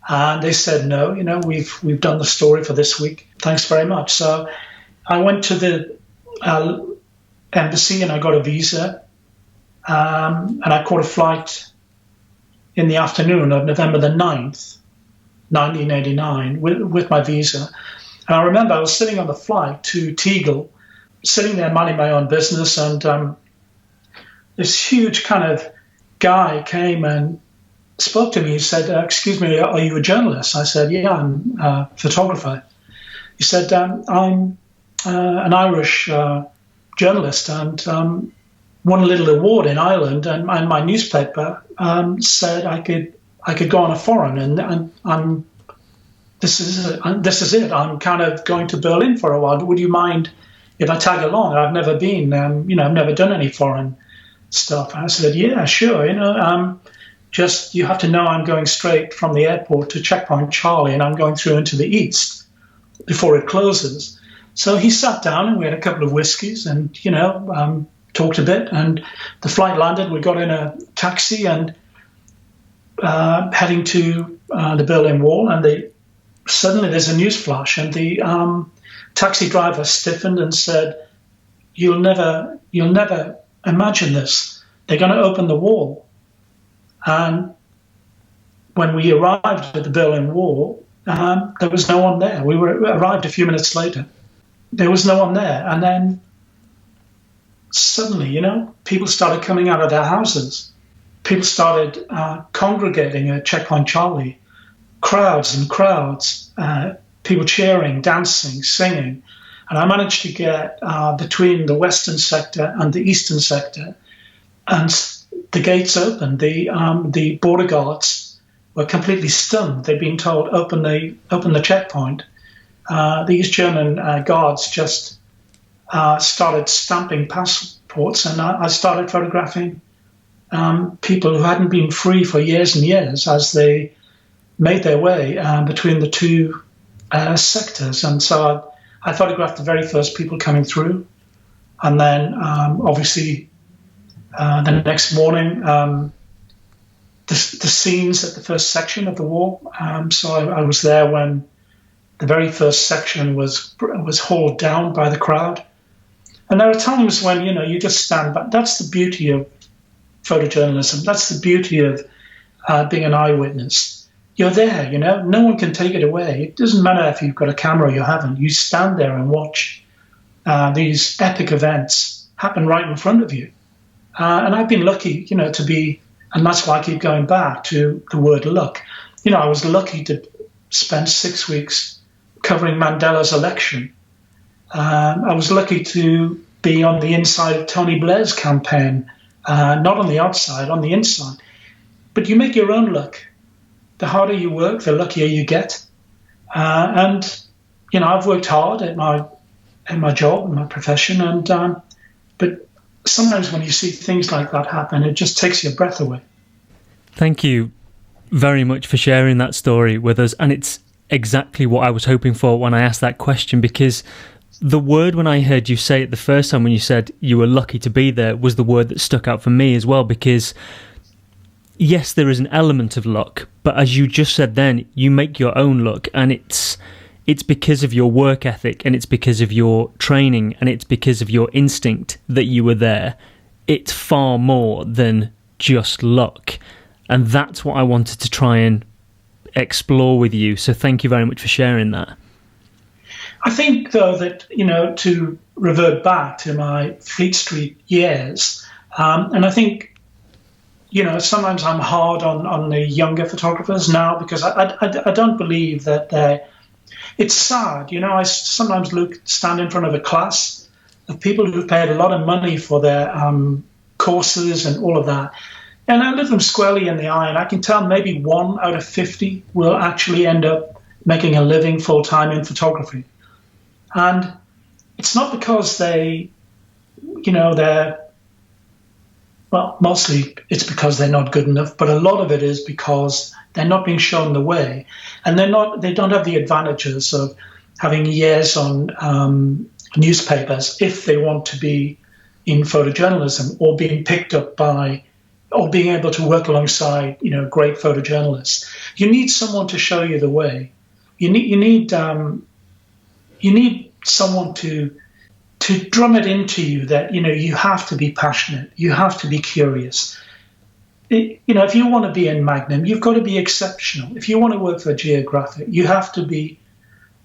And they said, no, we've done the story for this week. Thanks very much. So I went to the embassy and I got a visa. And I caught a flight in the afternoon of November the 9th, 1989, with my visa. And I remember I was sitting on the flight to Tegel, sitting there minding my own business, and this huge kind of guy came and spoke to me. He said, "Excuse me, are you a journalist?" I said, "Yeah, I'm a photographer." He said, "I'm an Irish journalist and won a little award in Ireland, and my newspaper said I could go on a foreign, and this is it. I'm kind of going to Berlin for a while. Would you mind if I tag along? I've never been, I've never done any foreign stuff." And I said, "Yeah, sure. Just you have to know I'm going straight from the airport to Checkpoint Charlie, and I'm going through into the east before it closes." So he sat down and we had a couple of whiskeys and, talked a bit, and the flight landed. We got in a taxi and heading to the Berlin Wall, and suddenly there's a news flash, and the taxi driver stiffened and said, you'll never imagine this. They're going to open the wall." And when we arrived at the Berlin Wall, there was no one there. We arrived a few minutes later. There was no one there. And then suddenly, people started coming out of their houses. People started congregating at Checkpoint Charlie. Crowds and crowds, people cheering, dancing, singing. And I managed to get between the western sector and the eastern sector, and the gates opened. The border guards were completely stunned. They'd been told, open the checkpoint. These German guards just started stamping passports, and I started photographing people who hadn't been free for years and years as they made their way between the two sectors. And so I photographed the very first people coming through. And then obviously the next morning, the scenes at the first section of the wall. So I was there when the very first section was hauled down by the crowd. And there are times when, you just stand back. That's the beauty of photojournalism. That's the beauty of being an eyewitness. You're there, no one can take it away. It doesn't matter if you've got a camera or you haven't. You stand there and watch these epic events happen right in front of you. And I've been lucky, to be, and that's why I keep going back to the word luck. I was lucky to spend 6 weeks covering Mandela's election. I was lucky to be on the inside of Tony Blair's campaign, not on the outside, on the inside. But you make your own luck. The harder you work, the luckier you get. And I've worked hard at my job, in my profession, and but sometimes when you see things like that happen, it just takes your breath away. Thank you very much for sharing that story with us, and it's exactly what I was hoping for when I asked that question, because the word when I heard you say it the first time when you said you were lucky to be there was the word that stuck out for me as well, because yes, there is an element of luck, but as you just said then, you make your own luck, and it's because of your work ethic, and it's because of your training, and it's because of your instinct that you were there. It's far more than just luck, and that's what I wanted to try and explore with you, so thank you very much for sharing that. I think, though, that, to revert back to my Fleet Street years, and I think, sometimes I'm hard on the younger photographers now, because I don't believe that it's sad. I sometimes stand in front of a class of people who've paid a lot of money for their courses and all of that, and I look them squarely in the eye, and I can tell maybe 1 out of 50 will actually end up making a living full-time in photography. And it's not because they're, well, mostly it's because they're not good enough, but a lot of it is because they're not being shown the way, and they don't have the advantages of having years on newspapers if they want to be in photojournalism, or being picked up by, or being able to work alongside, great photojournalists. You need someone to show you the way. You need someone to drum it into you that, you have to be passionate, you have to be curious. If you want to be in Magnum, you've got to be exceptional. If you want to work for Geographic, you have to be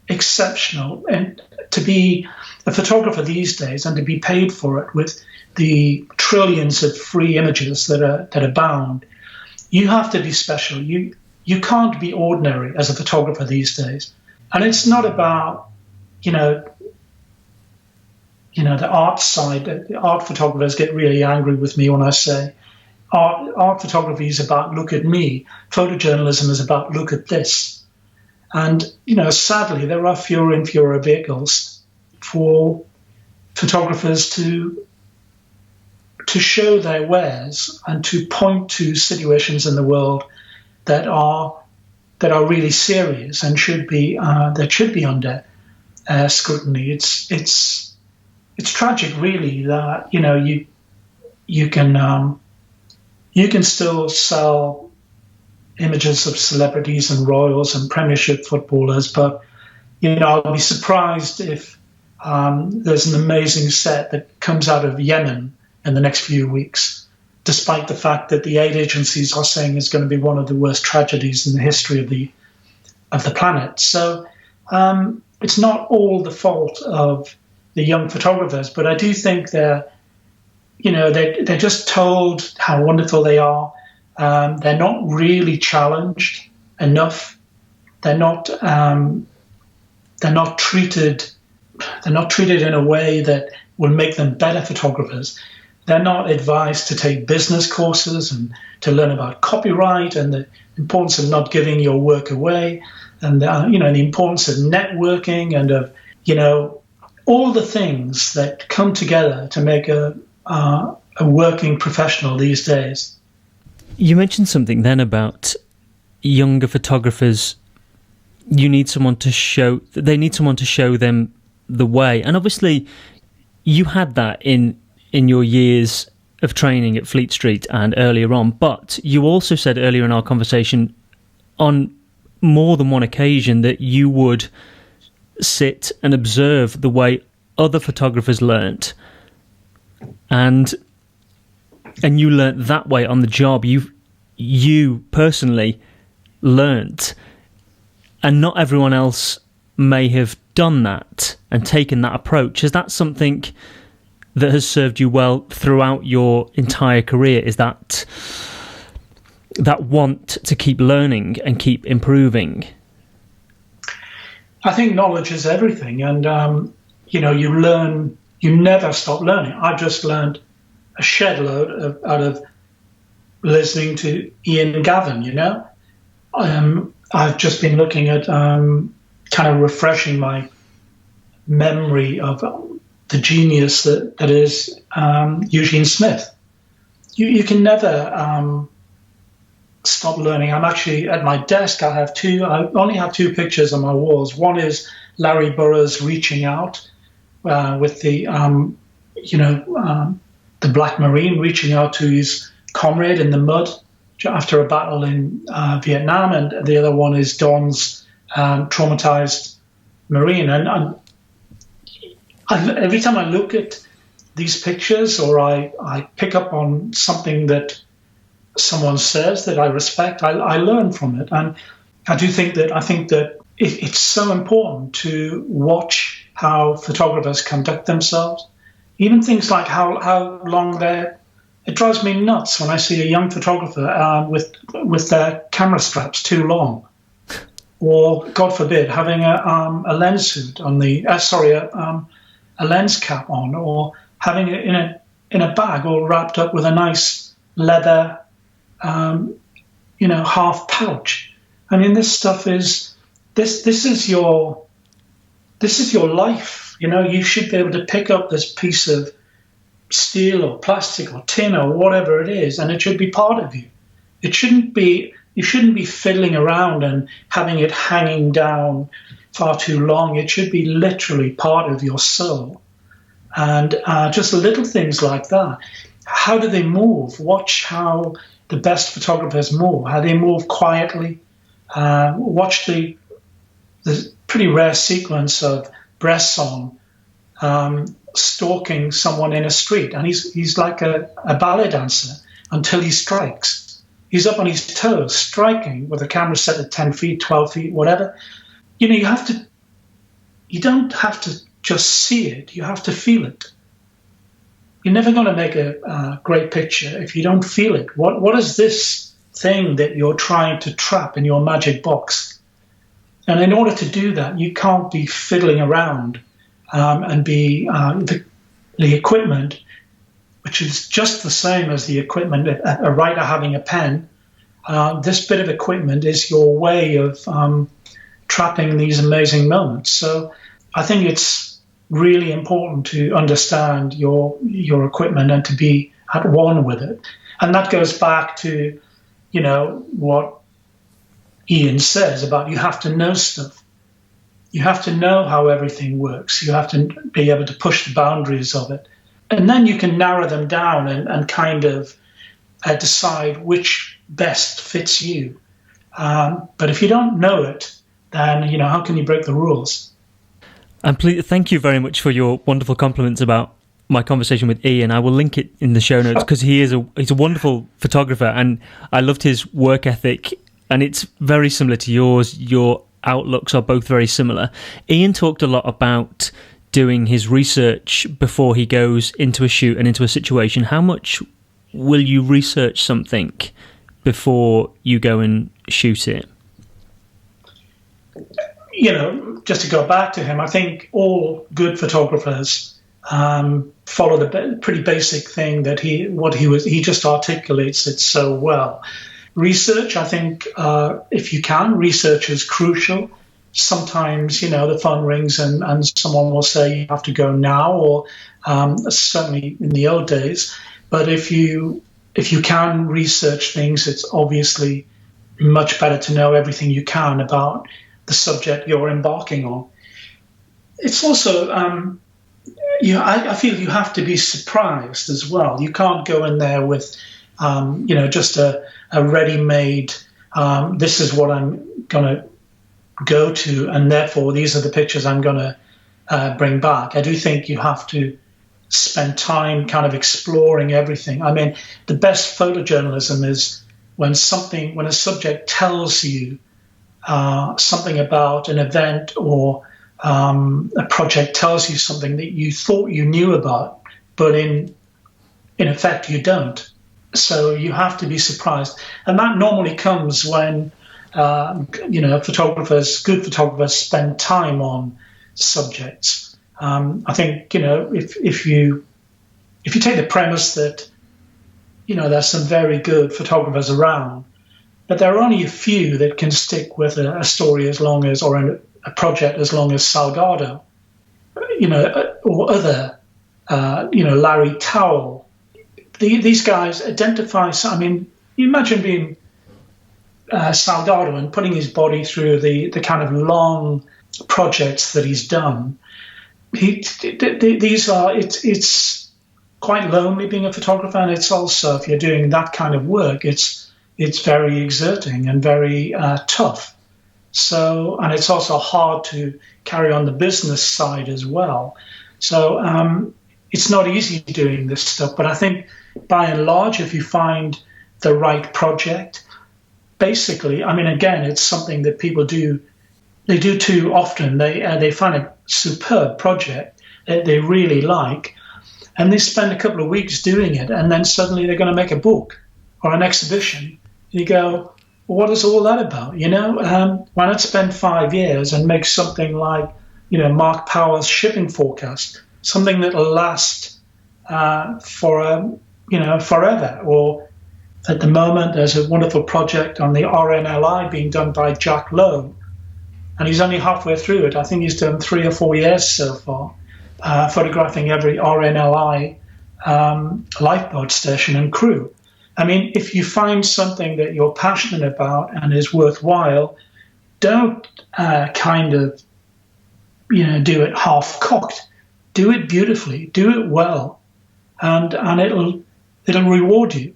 exceptional. And to be a photographer these days, and to be paid for it with the trillions of free images that abound, you have to be special. You can't be ordinary as a photographer these days. And it's not about, the art side. The art photographers get really angry with me when I say art photography is about look at me. Photojournalism is about look at this. And, sadly, there are fewer and fewer vehicles for photographers to show their wares and to point to situations in the world that are really serious and should be under scrutiny. It's tragic, really, that you can still sell images of celebrities and royals and Premiership footballers, but I'll be surprised if there's an amazing set that comes out of Yemen in the next few weeks, despite the fact that the aid agencies are saying it's going to be one of the worst tragedies in the history of the planet. So it's not all the fault of the young photographers, but I do think they're just told how wonderful they are. They're not really challenged enough. They're not treated in a way that will make them better photographers. They're not advised to take business courses and to learn about copyright and the importance of not giving your work away, and the importance of networking and of all the things that come together to make a working professional these days. You mentioned something then about younger photographers. They need someone to show them the way, and obviously you had that in your years of training at Fleet Street and earlier on, but you also said earlier in our conversation on more than one occasion that you would sit and observe the way other photographers learnt, and you learnt that way on the job. You personally learnt, and not everyone else may have done that and taken that approach. Is that something that has served you well throughout your entire career? Is that want to keep learning and keep improving? I think knowledge is everything, and you learn. You never stop learning. I've just learned a shed load out of listening to Ian Gavin. I've just been looking at kind of refreshing my memory of the genius that is Eugene Smith. You can never stop learning. I'm actually at my desk. I only have two pictures on my walls. One is Larry Burrows reaching out with the Black Marine reaching out to his comrade in the mud after a battle in Vietnam, and the other one is Don's traumatized Marine. And every time I look at these pictures, or I pick up on something that someone says that I respect, I learn from it. And I think that it's so important to watch how photographers conduct themselves. Even things like how long it drives me nuts when I see a young photographer with their camera straps too long, or God forbid having a lens suit on a lens cap on, or having it in a bag all wrapped up with a nice leather half pouch. I mean, this stuff is this is your life. You should be able to pick up this piece of steel or plastic or tin or whatever it is, and it should be part of you. You shouldn't be fiddling around and having it hanging down far too long. It should be literally part of your soul. And just little things like that. How do they move? Watch how the best photographers move, how they move quietly. Watch the pretty rare sequence of Bresson stalking someone in a street, and he's like a ballet dancer until he strikes. He's up on his toes, striking with a camera set at 10 feet, 12 feet, whatever. You don't have to just see it. You have to feel it. You're never going to make a great picture if you don't feel it. What is this thing that you're trying to trap in your magic box? And in order to do that, you can't be fiddling around and be the equipment, which is just the same as the equipment, a writer having a pen. This bit of equipment is your way of trapping these amazing moments. So I think it's really important to understand your equipment and to be at one with it. And that goes back to, what Ian says about you have to know stuff. You have to know how everything works. You have to be able to push the boundaries of it. And then you can narrow them down and kind of decide which best fits you. But if you don't know it, then, how can you break the rules? And please, thank you very much for your wonderful compliments about my conversation with Ian. I will link it in the show notes because he's a wonderful photographer, and I loved his work ethic, and it's very similar to yours. Your outlooks are both very similar. Ian talked a lot about doing his research before he goes into a shoot and into a situation. How much will you research something before you go and shoot it? Just to go back to him, I think all good photographers follow the pretty basic thing that he just articulates it so well. Research, I think, if you can, research is crucial. Sometimes, the phone rings and someone will say you have to go now, or certainly in the old days. But if you can research things, it's obviously much better to know everything you can about the subject you're embarking on. It's also, I feel you have to be surprised as well. You can't go in there with, just a ready-made, this is what I'm going to go to, and therefore these are the pictures I'm going to bring back. I do think you have to spend time kind of exploring everything. I mean, the best photojournalism is when a subject tells you something about an event or a project, tells you something that you thought you knew about, but in effect you don't. So you have to be surprised, and that normally comes when good photographers spend time on subjects. I think if you take the premise that there's some very good photographers around, but there are only a few that can stick with a story as long as, or a project as long as Salgado, or other, Larry Towell. These guys identify. I mean, you imagine being Salgado and putting his body through the kind of long projects that he's done. It's quite lonely being a photographer, and it's also, if you're doing that kind of work, it's very exerting and very tough. So, and it's also hard to carry on the business side as well. So it's not easy doing this stuff, but I think by and large, if you find the right project, basically, I mean, again, it's something that people do. They do too often. They find a superb project that they really like, and they spend a couple of weeks doing it, and then suddenly they're going to make a book or an exhibition. You go, well, what is all that about? Why not spend 5 years and make something like, Mark Power's shipping forecast, something that'll last forever. Or at the moment, there's a wonderful project on the RNLI being done by Jack Lowe, and he's only halfway through it. I think he's done 3 or 4 years so far, photographing every RNLI lifeboat station and crew. I mean, if you find something that you're passionate about and is worthwhile, don't do it half-cocked. Do it beautifully. Do it well, and it'll reward you.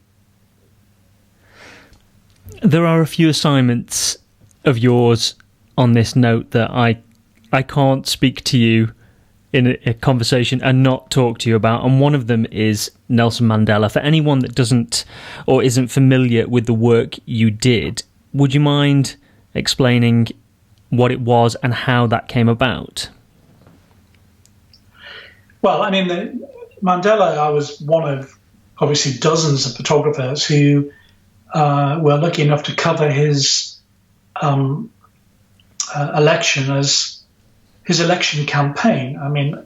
There are a few assignments of yours on this note that I can't speak to you in a conversation and not talk to you about, and one of them is Nelson Mandela. For anyone that doesn't or isn't familiar with the work you did, would you mind explaining what it was and how that came about? Well, I mean, Mandela, I was one of obviously dozens of photographers who were lucky enough to cover his election as his election campaign. I mean,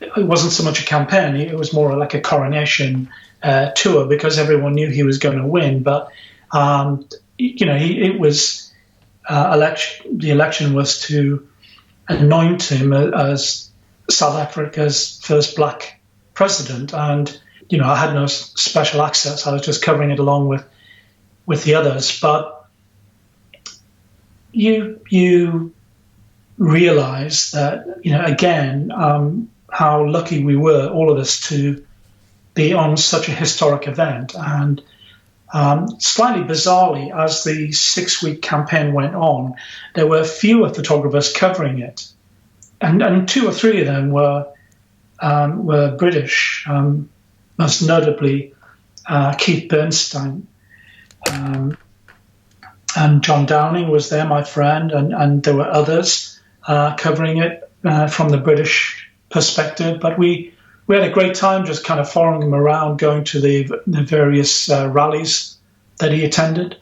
it wasn't so much a campaign; it was more like a coronation tour, because everyone knew he was going to win. But it was election. The election was to anoint him as South Africa's first black president, and I had no special access. I was just covering it along with the others. But you realize that again how lucky we were, all of us, to be on such a historic event. And slightly bizarrely, as the 6-week campaign went on, there were fewer photographers covering it, and 2 or 3 of them were British, most notably Keith Bernstein, and John Downing was there, my friend, and there were others covering it from the British perspective. But we had a great time just kind of following him around, going to the various rallies that he attended.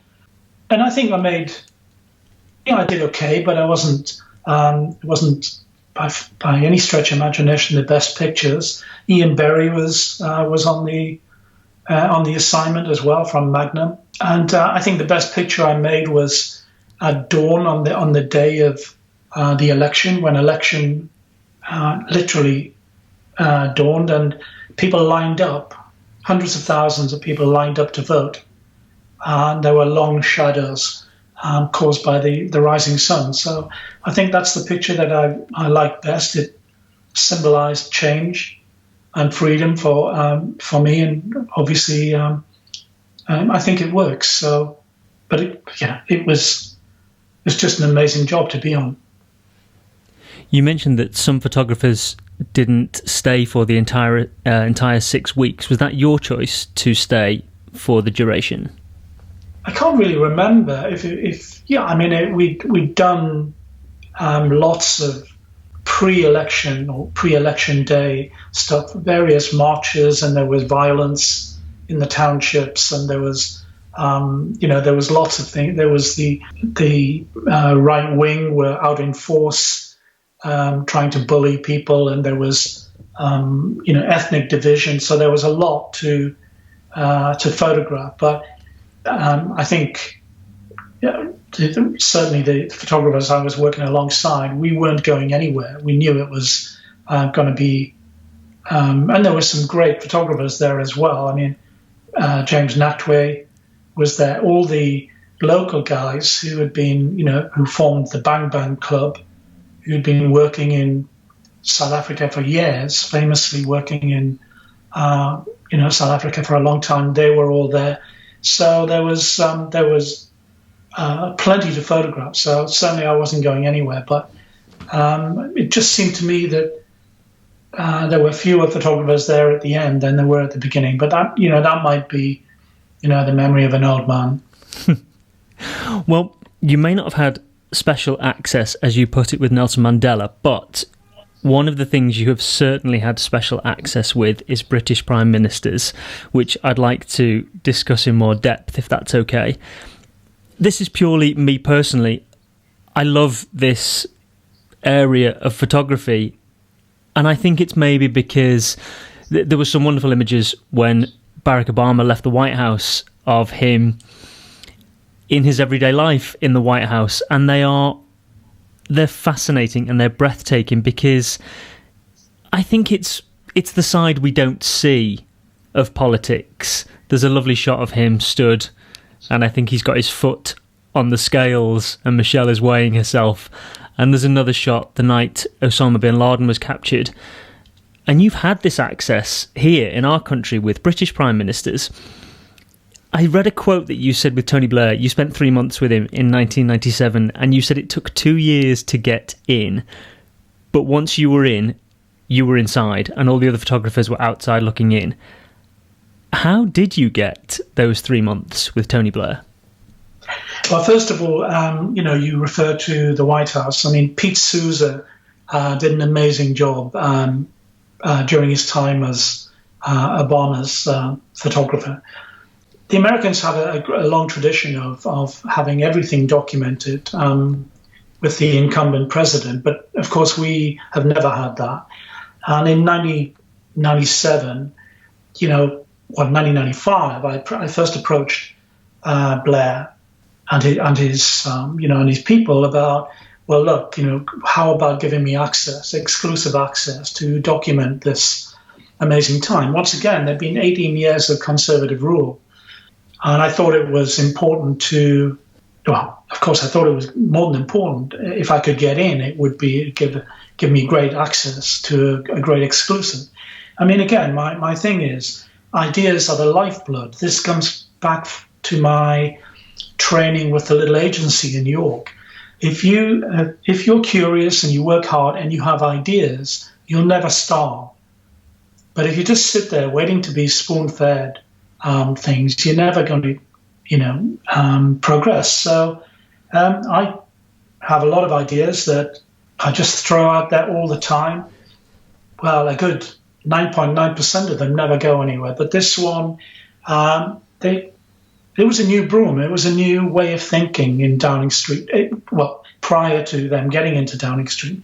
And I think I did okay, but it wasn't by any stretch of imagination the best pictures. Ian Berry was on the assignment as well from Magnum, and I think the best picture I made was at dawn on the day of the election, when election literally dawned, and people lined up, hundreds of thousands of people lined up to vote, and there were long shadows caused by the rising sun. So I think that's the picture that I like best. It symbolized change and freedom for me, and obviously I think it works. So, but it was just an amazing job to be on. You mentioned that some photographers didn't stay for the entire 6 weeks. Was that your choice to stay for the duration? I can't really remember we'd done lots of pre-election or pre-election day stuff, various marches, and there was violence in the townships, and there was there was lots of things. There was the right wing were out in force, trying to bully people, and there was ethnic division. So there was a lot to photograph. But I think certainly the photographers I was working alongside, we weren't going anywhere. We knew it was going to be, and there were some great photographers there as well. I mean, James Natway was there. All the local guys who had been, who formed the Bang Bang Club, who'd been working in South Africa for years, famously working in, South Africa for a long time. They were all there. So there was plenty to photograph. So certainly I wasn't going anywhere. But it just seemed to me that there were fewer photographers there at the end than there were at the beginning. But that might be, the memory of an old man. Well, you may not have had special access, as you put it, with Nelson Mandela, but one of the things you have certainly had special access with is British Prime Ministers, which I'd like to discuss in more depth, if that's okay. This is purely me personally. I love this area of photography, and I think it's maybe because there were some wonderful images when Barack Obama left the White House of him in his everyday life in the White House, and they're fascinating and they're breathtaking, because I think it's the side we don't see of politics. There's a lovely shot of him stood, and I think he's got his foot on the scales and Michelle is weighing herself, and there's another shot the night Osama bin Laden was captured. And you've had this access here in our country with British Prime Ministers. I read a quote that you said with Tony Blair. You spent 3 months with him in 1997, and you said it took 2 years to get in, but once you were in, you were inside, and all the other photographers were outside looking in. How did you get those 3 months with Tony Blair? Well, first of all, you refer to the White House. I mean, Pete Souza did an amazing job during his time as Obama's photographer. The Americans have a long tradition of having everything documented with the incumbent president, but of course we have never had that. And in 1997, 1995, I first approached Blair and his people about, well, look, how about giving me exclusive access to document this amazing time? Once again, there'd been 18 years of conservative rule. And I thought it was important of course, I thought it was more than important. If I could get in, it would be give me great access to a great exclusive. I mean, again, my thing is, ideas are the lifeblood. This comes back to my training with the little agency in New York. If you're curious and you work hard and you have ideas, you'll never starve. But if you just sit there waiting to be spoon-fed things, you're never going to, progress. So I have a lot of ideas that I just throw out there all the time. Well, a good 9.9% of them never go anywhere. But this one, it was a new broom. It was a new way of thinking in Downing Street. Prior to them getting into Downing Street,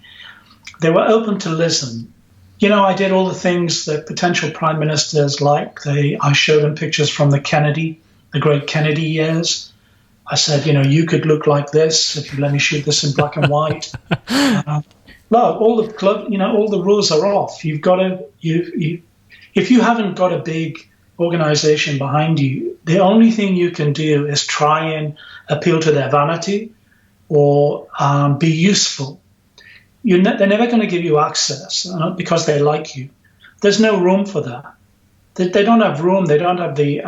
they were open to listen. I did all the things that potential prime ministers like. I showed them pictures from the great Kennedy years. I said, you could look like this if you let me shoot this in black and white. All the rules are off. You've got to, if you haven't got a big organization behind you, the only thing you can do is try and appeal to their vanity or be useful. They're never going to give you access because they like you. There's no room for that. They don't have room. They don't have the,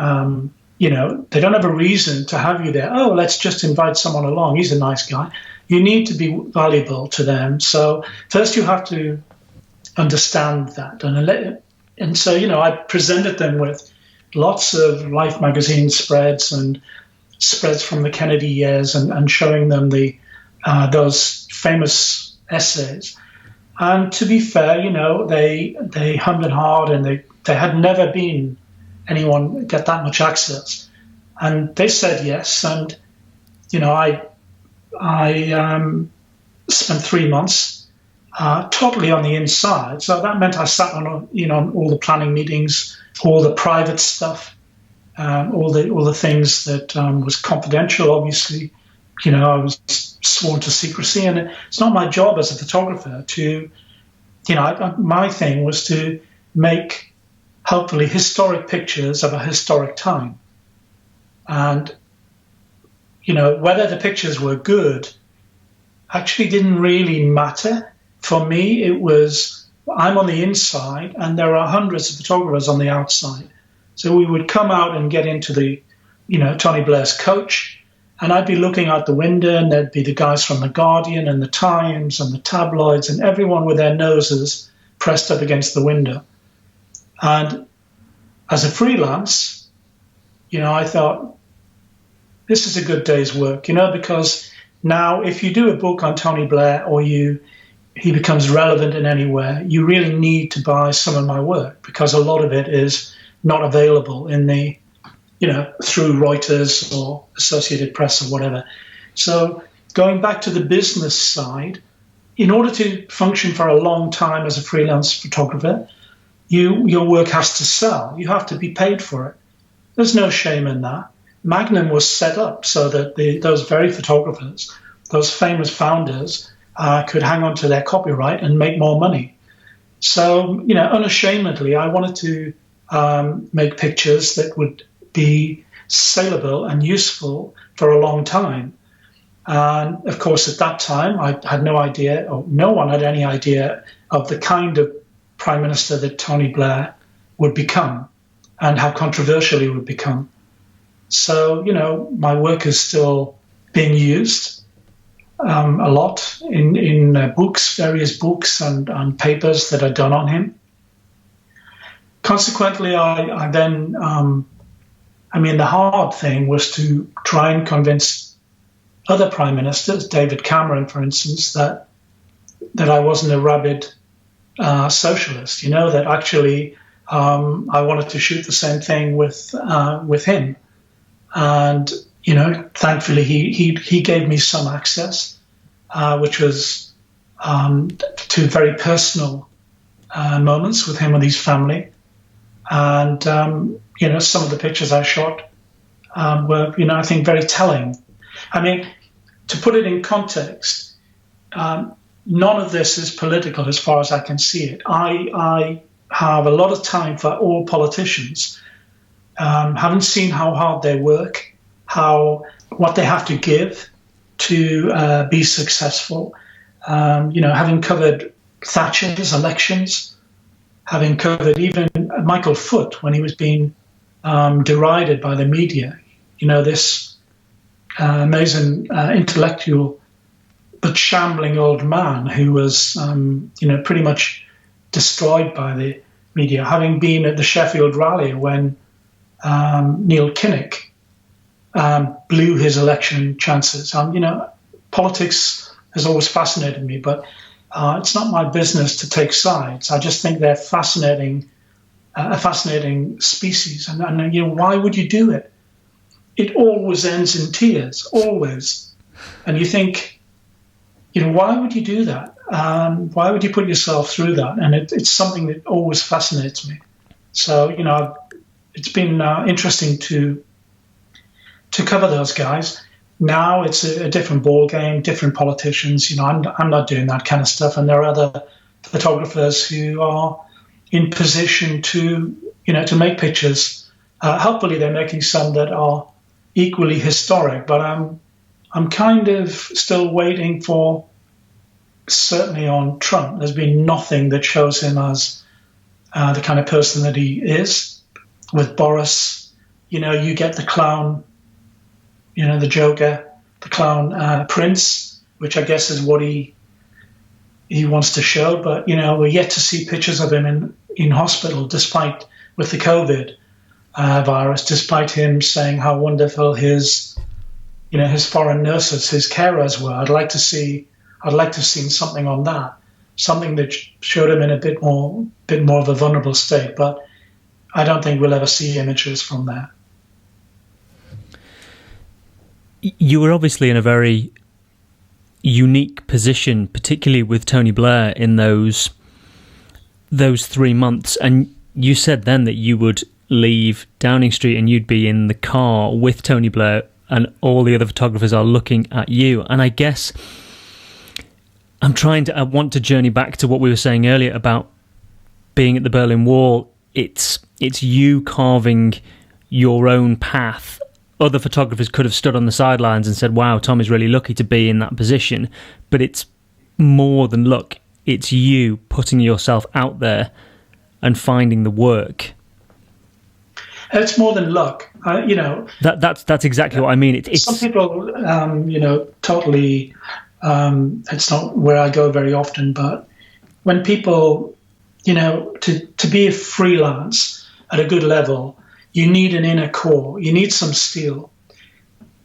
they don't have a reason to have you there. Oh, let's just invite someone along. He's a nice guy. You need to be valuable to them. So first you have to understand that. And so, I presented them with lots of Life magazine spreads and spreads from the Kennedy years and showing them those famous essays. And to be fair, they hummed and hawed, and they had never been anyone get that much access. And they said yes. And, I spent 3 months totally on the inside. So that meant I sat on, all the planning meetings, all the private stuff, all the things that was confidential, obviously. I was sworn to secrecy, and it's not my job as a photographer to, my thing was to make hopefully historic pictures of a historic time. And, whether the pictures were good actually didn't really matter. For me, it was, I'm on the inside and there are hundreds of photographers on the outside. So we would come out and get into the, Tony Blair's coach, and I'd be looking out the window, and there'd be the guys from The Guardian and The Times and the tabloids and everyone with their noses pressed up against the window. And as a freelance, I thought, this is a good day's work, because now if you do a book on Tony Blair or he becomes relevant in anywhere, you really need to buy some of my work because a lot of it is not available in the, through Reuters or Associated Press or whatever. So going back to the business side, in order to function for a long time as a freelance photographer, your work has to sell. You have to be paid for it. There's no shame in that. Magnum was set up so that those very photographers, those famous founders, could hang on to their copyright and make more money. So, unashamedly, I wanted to make pictures that would be saleable and useful for a long time. And of course, at that time, I had no idea, or no one had any idea of the kind of prime minister that Tony Blair would become and how controversial he would become. So, my work is still being used a lot in books, various books and papers that are done on him. Consequently, I then, the hard thing was to try and convince other prime ministers, David Cameron, for instance, that I wasn't a rabid socialist. That actually I wanted to shoot the same thing with him, and thankfully he gave me some access, which was to very personal moments with him and his family, and some of the pictures I shot were I think very telling. I mean, to put it in context, none of this is political as far as I can see it. I have a lot of time for all politicians. Haven't seen how hard they work, what they have to give to be successful. Having covered Thatcher's elections, having covered even Michael Foot when he was being derided by the media. This amazing intellectual but shambling old man who was, pretty much destroyed by the media, having been at the Sheffield rally when Neil Kinnock blew his election chances. Politics has always fascinated me, but it's not my business to take sides. I just think they're a fascinating species. And why would you do it? It always ends in tears, always. And you think, why would you do that? Why would you put yourself through that? And it's something that always fascinates me. So, it's been interesting to cover those guys. Now it's a different ball game, different politicians. I'm not doing that kind of stuff. And there are other photographers who are in position to make pictures. Hopefully they're making some that are equally historic, but I'm kind of still waiting for, certainly on Trump, there's been nothing that shows him as the kind of person that he is. With Boris, you get the clown, the Joker, the clown prince, which I guess is what he wants to show. But, we're yet to see pictures of him in hospital, despite with the COVID virus, despite him saying how wonderful his foreign nurses, his carers were. I'd like to have seen something on that, something that showed him in a bit more of a vulnerable state. But I don't think we'll ever see images from that. You were obviously in a very unique position, particularly with Tony Blair in those 3 months. And you said then that you would leave Downing Street and you'd be in the car with Tony Blair and all the other photographers are looking at you. And I guess I want to journey back to what we were saying earlier about being at the Berlin Wall. It's you carving your own path. Other photographers could have stood on the sidelines and said, wow, Tom is really lucky to be in that position. But it's more than luck. It's you putting yourself out there and finding the work. It's more than luck. That's exactly what I mean. It's some people, totally. It's not where I go very often, but when people, to be a freelance at a good level, you need an inner core. You need some steel.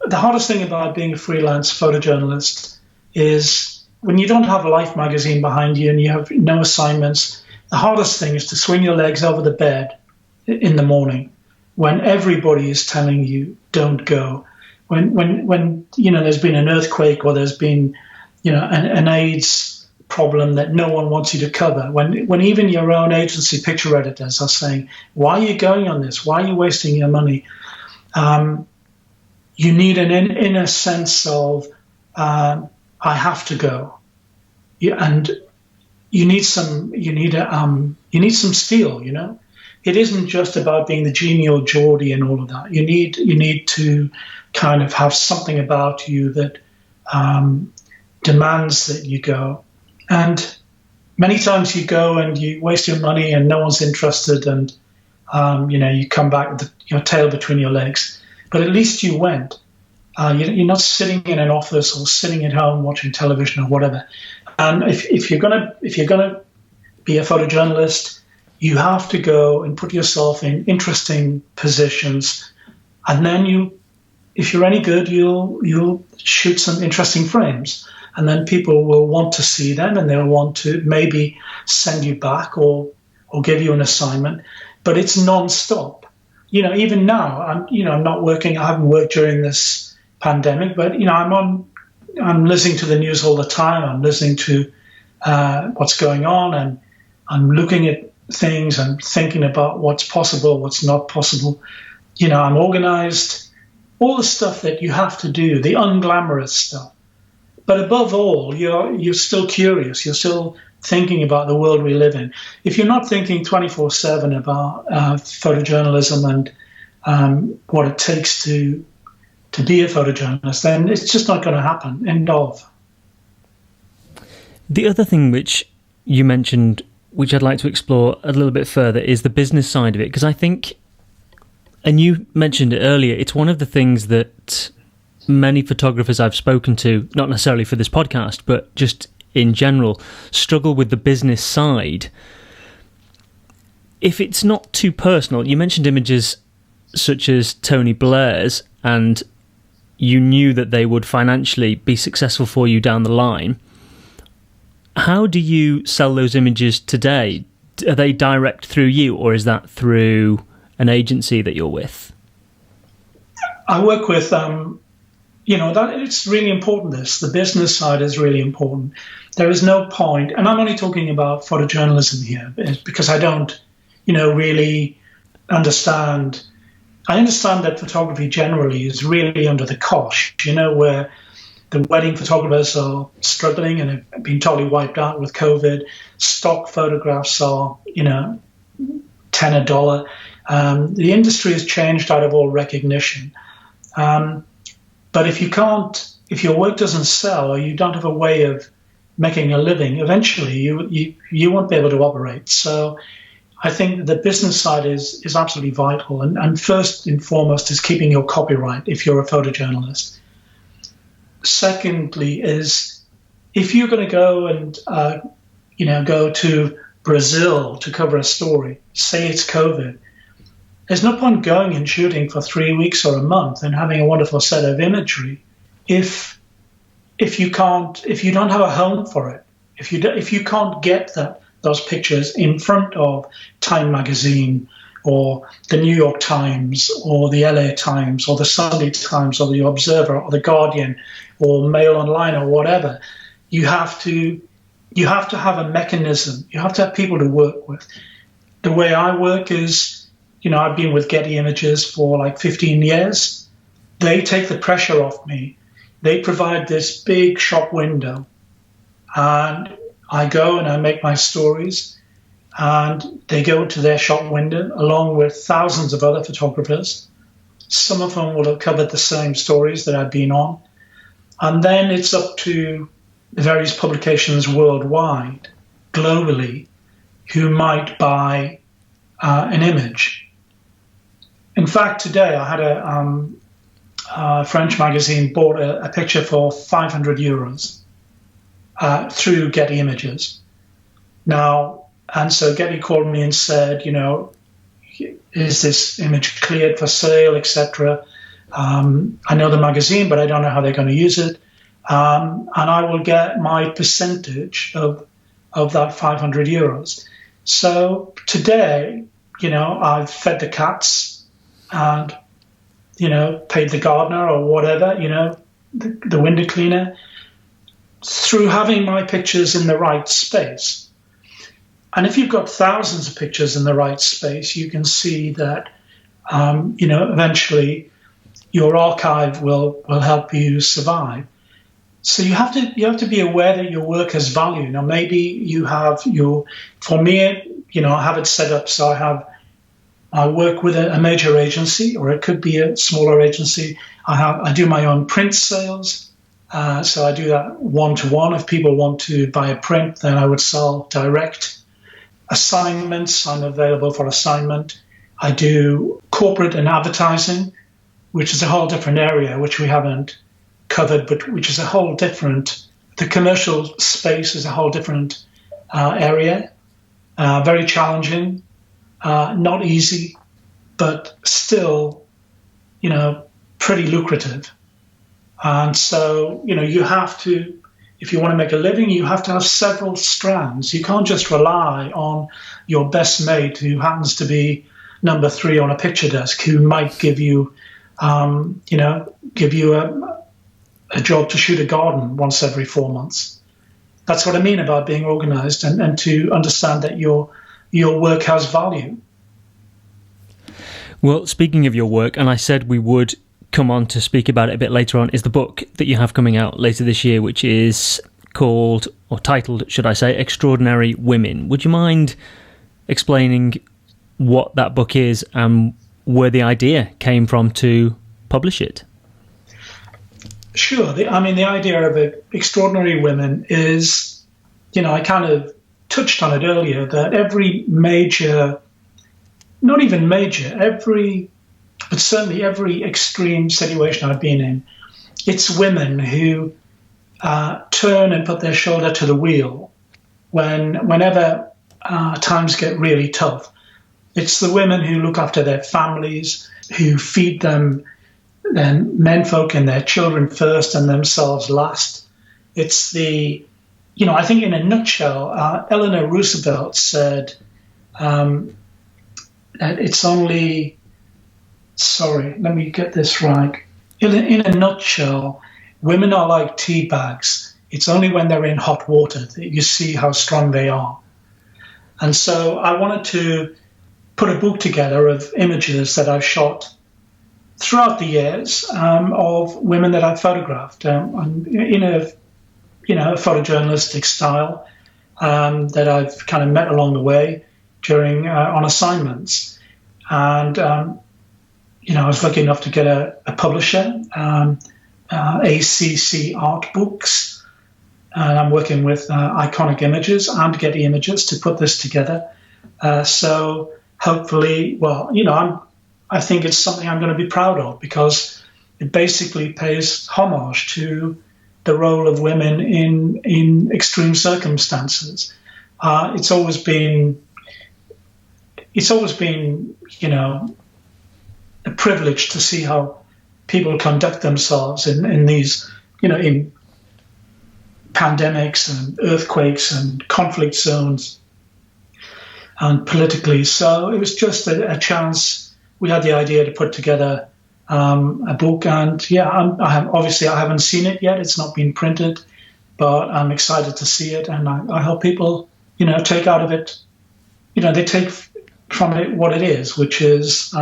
The hardest thing about being a freelance photojournalist is when you don't have a Life magazine behind you and you have no assignments, the hardest thing is to swing your legs over the bed in the morning when everybody is telling you don't go. When there's been an earthquake or there's been an AIDS problem that no one wants you to cover, when even your own agency picture editors are saying, why are you going on this? Why are you wasting your money? You need an inner sense of I have to go, and you need some steel. It isn't just about being the genial Geordie and all of that. You need to kind of have something about you that demands that you go. And many times you go and you waste your money and no one's interested, and you come back with your tail between your legs. But at least you went. You're not sitting in an office or sitting at home watching television or whatever. And if you're gonna be a photojournalist, you have to go and put yourself in interesting positions, and then if you're any good, you'll shoot some interesting frames. And then people will want to see them, and they'll want to maybe send you back or give you an assignment, but it's non-stop. Even now, I'm not working. I haven't worked during this pandemic, but I'm listening to the news all the time. I'm listening to what's going on, and I'm looking at things and thinking about what's possible, what's not possible. I'm organized, all the stuff that you have to do, the unglamorous stuff. But above all, you're still curious. You're still thinking about the world we live in. If you're not thinking 24/7 about photojournalism and what it takes to be a photojournalist, then it's just not going to happen. End of. The other thing which you mentioned, which I'd like to explore a little bit further, is the business side of it. Because I think, and you mentioned it earlier, it's one of the things that many photographers I've spoken to, not necessarily for this podcast, but just in general, struggle with the business side. If it's not too personal, you mentioned images such as Tony Blair's, and you knew that they would financially be successful for you down the line. How do you sell those images today? Are they direct through you, or is that through an agency that you're with? I work with, that it's really important. The business side is really important. There is no point, and I'm only talking about photojournalism here, because I don't, really understand. I understand that photography generally is really under the cosh, where the wedding photographers are struggling and have been totally wiped out with COVID. Stock photographs are, $10 a dollar. The industry has changed out of all recognition. But if your work doesn't sell, or you don't have a way of making a living, eventually you won't be able to operate. So I think the business side is absolutely vital. And first and foremost is keeping your copyright if you're a photojournalist. Secondly is, if you're going to go and, go to Brazil to cover a story, say it's COVID, there's no point going and shooting for 3 weeks or a month and having a wonderful set of imagery if you don't have a home for it, if you can't get those pictures in front of Time magazine or the New York Times or the LA Times or the Sunday Times or the Observer or the Guardian or Mail Online or whatever. You have to have a mechanism. You have to have people to work with. The way I work is, I've been with Getty Images for like 15 years. They take the pressure off me. They provide this big shop window, and I go and I make my stories, and they go to their shop window along with thousands of other photographers. Some of them will have covered the same stories that I've been on. And then it's up to the various publications worldwide, globally, who might buy an image. In fact, today I had a French magazine bought a picture for 500 euros through Getty Images. Now, and so Getty called me and said, is this image cleared for sale, etc. I know the magazine, but I don't know how they're going to use it. And I will get my percentage of that 500 euros. So today, I've fed the cats and, paid the gardener or whatever, the window cleaner, through having my pictures in the right space. And if you've got thousands of pictures in the right space, you can see that, eventually your archive will help you survive. So you have to be aware that your work has value. Now, maybe you have for me, I have it set up so I work with a major agency, or it could be a smaller agency. I do my own print sales. So I do that one-to-one. If people want to buy a print, then I would sell direct. Assignments, I'm available for assignment. I do corporate and advertising, which is a whole different area, which we haven't covered, but which is a whole different, the commercial space is a whole different area. Very challenging, not easy, but still, pretty lucrative. And so, you have to if you want to make a living, you have to have several strands. You can't just rely on your best mate who happens to be number 3 on a picture desk, who might give you, a job to shoot a garden once every 4 months. That's what I mean about being organized and to understand that your work has value. Well, speaking of your work, and I said we would come on to speak about it a bit later on, is the book that you have coming out later this year, which is called, or titled, should I say, Extraordinary Women. Would you mind explaining what that book is and where the idea came from to publish it? Sure. The idea of Extraordinary Women is, I kind of touched on it earlier, that every major, not even major, but certainly every extreme situation I've been in, it's women who turn and put their shoulder to the wheel whenever times get really tough. It's the women who look after their families, who feed them, then menfolk and their children first and themselves last. It's the, I think in a nutshell, Eleanor Roosevelt said that it's only, let me get this right. In a nutshell, women are like tea bags. It's only when they're in hot water that you see how strong they are. And so I wanted to put a book together of images that I've shot throughout the years of women that I've photographed in a photojournalistic style that I've kind of met along the way during on assignments. And I was lucky enough to get a publisher, ACC Art Books, and I'm working with Iconic Images and Getty Images to put this together. So hopefully, I think it's something I'm going to be proud of, because it basically pays homage to the role of women in extreme circumstances. It's always been, a privilege to see how people conduct themselves in these, in pandemics and earthquakes and conflict zones and politically. So it was just a chance. We had the idea to put together a book, and I haven't seen it yet. It's not been printed, but I'm excited to see it, and I hope people, take out of it, they take from it what it is, which is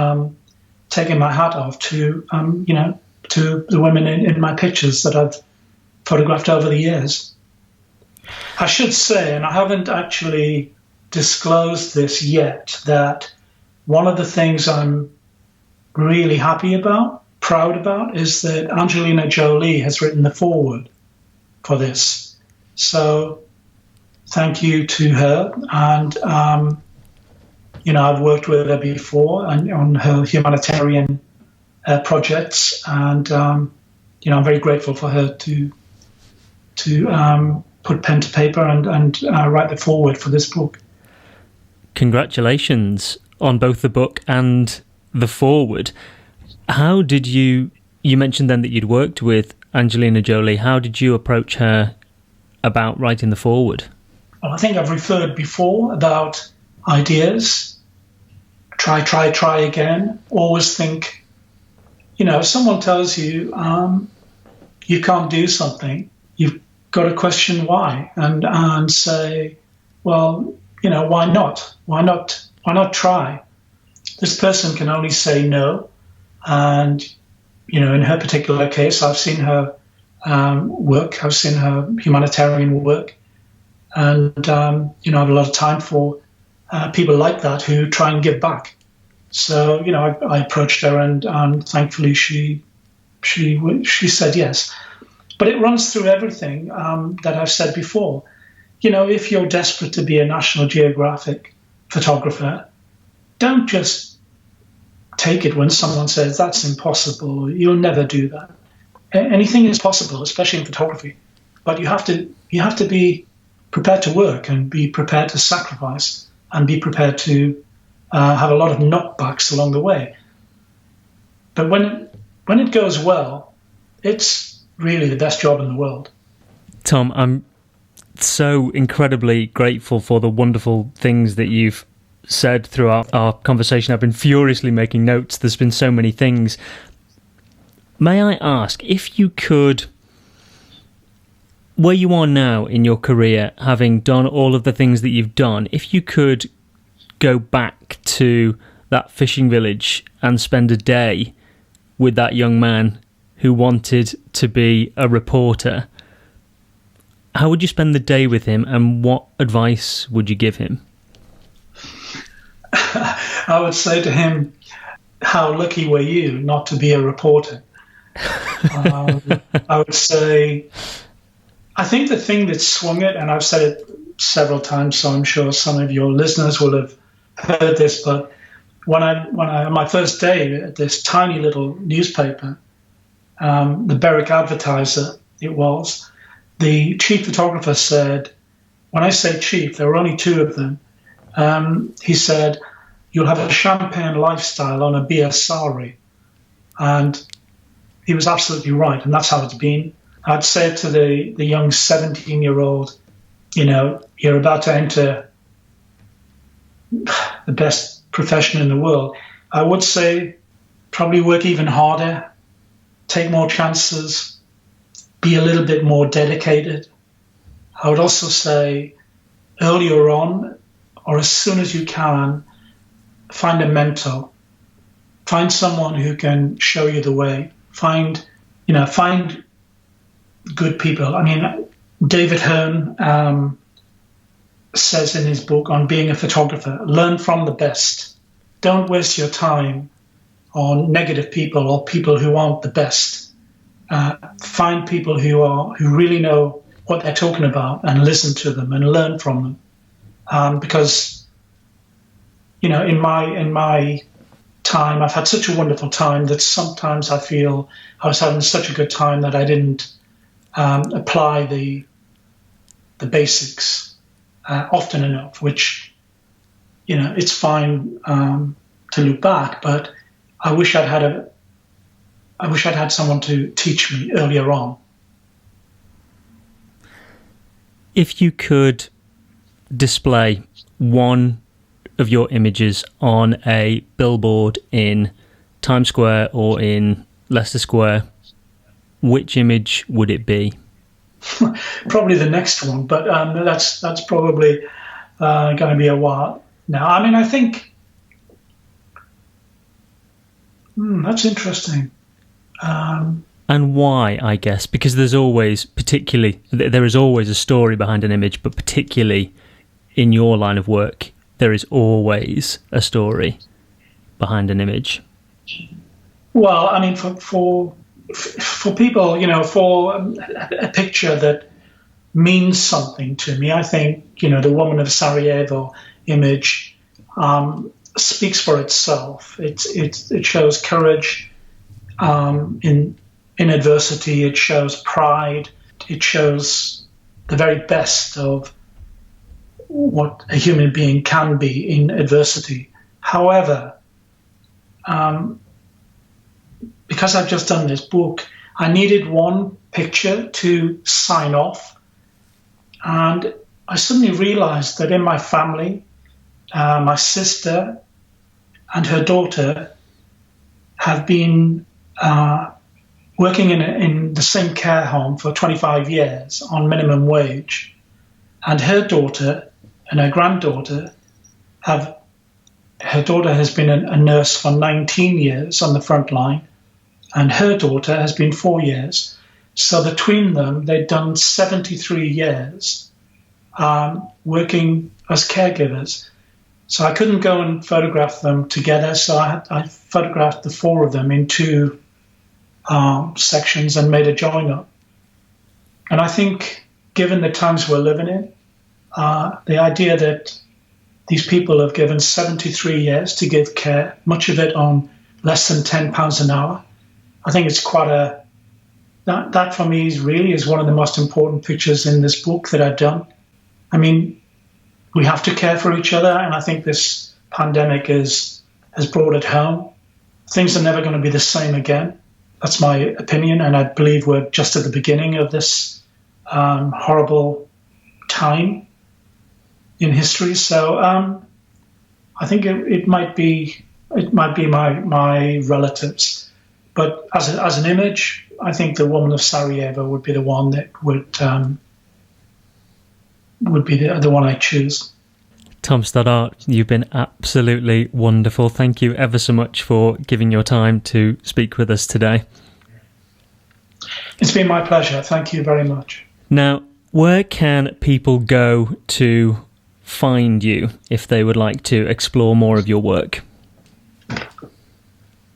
taking my hat off to, to the women in my pictures that I've photographed over the years. I should say, and I haven't actually disclosed this yet, that one of the things I'm really happy about, proud about, is that Angelina Jolie has written the foreword for this. So thank you to her. And, I've worked with her before on her humanitarian projects. And, I'm very grateful for her to put pen to paper and write the foreword for this book. Congratulations on both the book and the foreword. How did you mentioned then that you'd worked with Angelina Jolie. How did you approach her about writing the foreword? Well, I think I've referred before about ideas. Try again. Always think, if someone tells you you can't do something, you've got to question why and say, well, why not? Why not try? This person can only say no. And, in her particular case, I've seen her work. I've seen her humanitarian work. And, I have a lot of time for people like that who try and give back. So, I approached her and thankfully she said yes. But it runs through everything that I've said before. If you're desperate to be a National Geographic photographer, don't just take it when someone says that's impossible, you'll never do that. Anything is possible, especially in photography. But you have to be prepared to work and be prepared to sacrifice and be prepared to have a lot of knockbacks along the way. But when it goes well, it's really the best job in the world. Tom, I'm so incredibly grateful for the wonderful things that you've said throughout our conversation. I've been furiously making notes. There's been so many things. May I ask, if you could, where you are now in your career, having done all of the things that you've done, if you could go back to that fishing village and spend a day with that young man who wanted to be a reporter, how would you spend the day with him, and what advice would you give him? I would say to him, how lucky were you not to be a reporter? I would say, I think the thing that swung it, and I've said it several times, so I'm sure some of your listeners will have heard this, but when I on my first day at this tiny little newspaper, the Berwick Advertiser, it was, the chief photographer said, when I say chief, there were only two of them, he said, you'll have a champagne lifestyle on a beer salary. And he was absolutely right, and that's how it's been. I'd say to the young 17-year-old, you're about to enter the best profession in the world. I would say probably work even harder, take more chances, be a little bit more dedicated. I would also say earlier on, or as soon as you can, find a mentor. Find someone who can show you the way. Find good people. I mean, David Hearn says in his book on being a photographer, learn from the best. Don't waste your time on negative people or people who aren't the best. Find people who really know what they're talking about and listen to them and learn from them. Because, in my time, I've had such a wonderful time that sometimes I feel I was having such a good time that I didn't apply the basics often enough, which, it's fine to look back, but I wish I'd had someone to teach me earlier on. If you could display one of your images on a billboard in Times Square or in Leicester Square, which image would it be? Probably the next one, but that's probably going to be a while now. I mean, I think that's interesting. And why, I guess, because there is always a story behind an image, but particularly in your line of work, there is always a story behind an image. Well, I mean, for people, for a picture that means something to me, I think, the Woman of Sarajevo image speaks for itself. It shows courage in adversity. It shows pride. It shows the very best of what a human being can be in adversity. However, because I've just done this book, I needed one picture to sign off. And I suddenly realized that in my family, my sister and her daughter have been working in the same care home for 25 years on minimum wage. And her daughter and her granddaughter her daughter has been a nurse for 19 years on the front line, and her daughter has been 4 years. So between them, they'd done 73 years working as caregivers. So I couldn't go and photograph them together, so I photographed the four of them in two sections and made a join-up. And I think, given the times we're living in, the idea that these people have given 73 years to give care, much of it on less than £10 an hour, I think it's quite that for me is one of the most important pictures in this book that I've done. I mean, we have to care for each other, and I think this pandemic has brought it home. Things are never going to be the same again. That's my opinion, and I believe we're just at the beginning of this horrible time in history. So I think it might be my relatives, but as an image, I think the woman of Sarajevo would be the one that would be the one I choose. Tom Stoddart, you've been absolutely wonderful. Thank you ever so much for giving your time to speak with us today. It's been my pleasure. Thank you very much. Now, where can people go to find you if they would like to explore more of your work?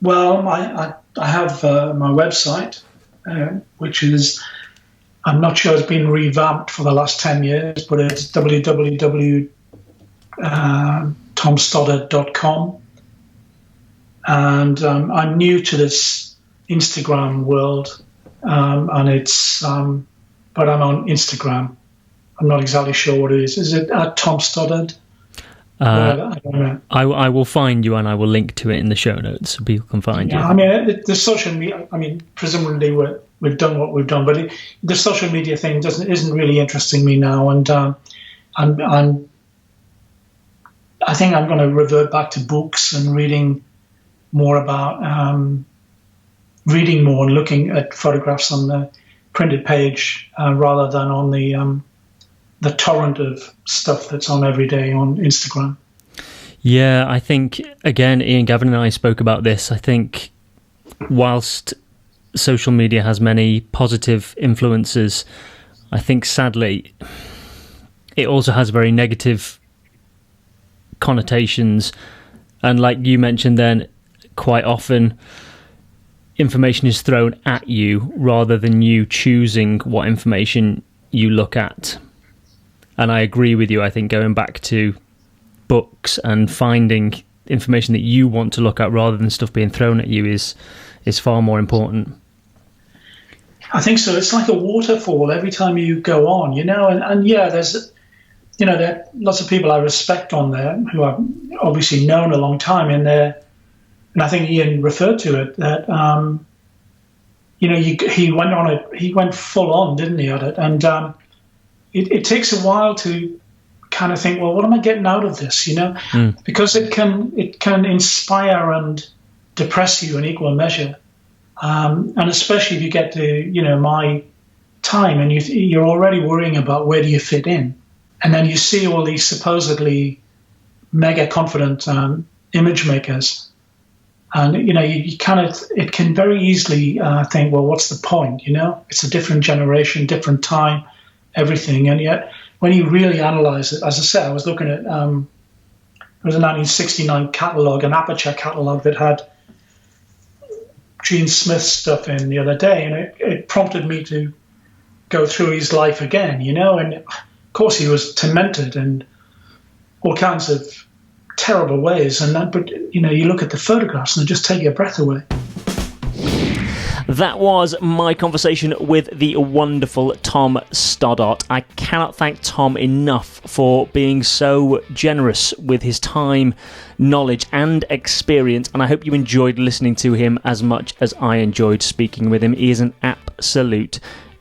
Well, I have my website, which is, I'm not sure it's been revamped for the last 10 years, but it's www.tomstoddart.com. And I'm new to this Instagram world, and it's, but I'm on Instagram. I'm not exactly sure what it is. Is it at Tom Stoddart? I don't know. I will find you and I will link to it in the show notes so people can find you. I mean, the social media, I mean, presumably we've done what we've done, but the social media thing isn't really interesting me now. And I think I'm going to revert back to books and reading more and looking at photographs on the printed page rather than on the torrent of stuff that's on every day on Instagram. Yeah, I think, again, Ian Gavin and I spoke about this. I think whilst social media has many positive influences, I think sadly it also has very negative connotations. And like you mentioned then, quite often information is thrown at you rather than you choosing what information you look at. And I agree with you. I think going back to books and finding information that you want to look at rather than stuff being thrown at you is far more important. I think so. It's like a waterfall every time you go on, and yeah, there's, there are lots of people I respect on there who I've obviously known a long time in there. And I think Ian referred to it that, he went full on, didn't he, at it? And it takes a while to kind of think, well, what am I getting out of this? Because it can inspire and depress you in equal measure, and especially if you get to my time and you're already worrying about where do you fit in, and then you see all these supposedly mega confident image makers, and you kind of, it can very easily think, well, what's the point? It's a different generation, different time, everything. And yet when you really analyze it, as I said, I was looking at, it was a 1969 catalogue, an Aperture catalogue that had Gene Smith's stuff in the other day, and it prompted me to go through his life again, and of course he was tormented in all kinds of terrible ways, but you look at the photographs and they just take your breath away. That was my conversation with the wonderful Tom Stoddart. I cannot thank Tom enough for being so generous with his time, knowledge and experience, and I hope you enjoyed listening to him as much as I enjoyed speaking with him. He is an absolute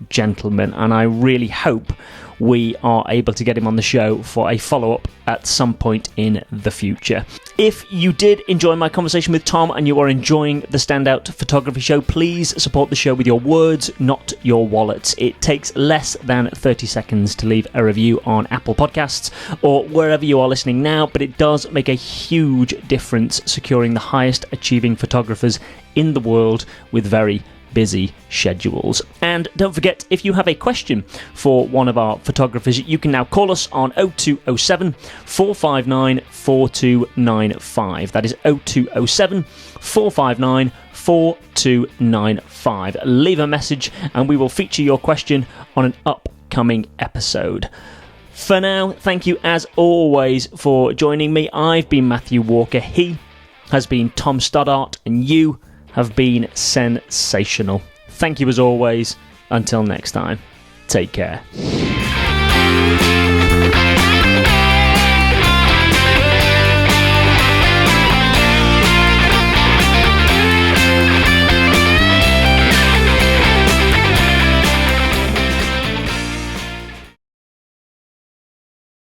gentleman, and I really hope we are able to get him on the show for a follow-up at some point in the future. If you did enjoy my conversation with Tom and you are enjoying the Standout Photography Show, please support the show with your words, not your wallets. It takes less than 30 seconds to leave a review on Apple Podcasts or wherever you are listening now, but it does make a huge difference securing the highest achieving photographers in the world with very busy schedules. And don't forget, if you have a question for one of our photographers, you can now call us on 0207 459 4295. That is 0207 459 4295. Leave a message and we will feature your question on an upcoming episode. For now, thank you as always for joining me. I've been Matthew Walker, he has been Tom Stoddart, and you have been sensational. Thank you as always. Until next time, take care.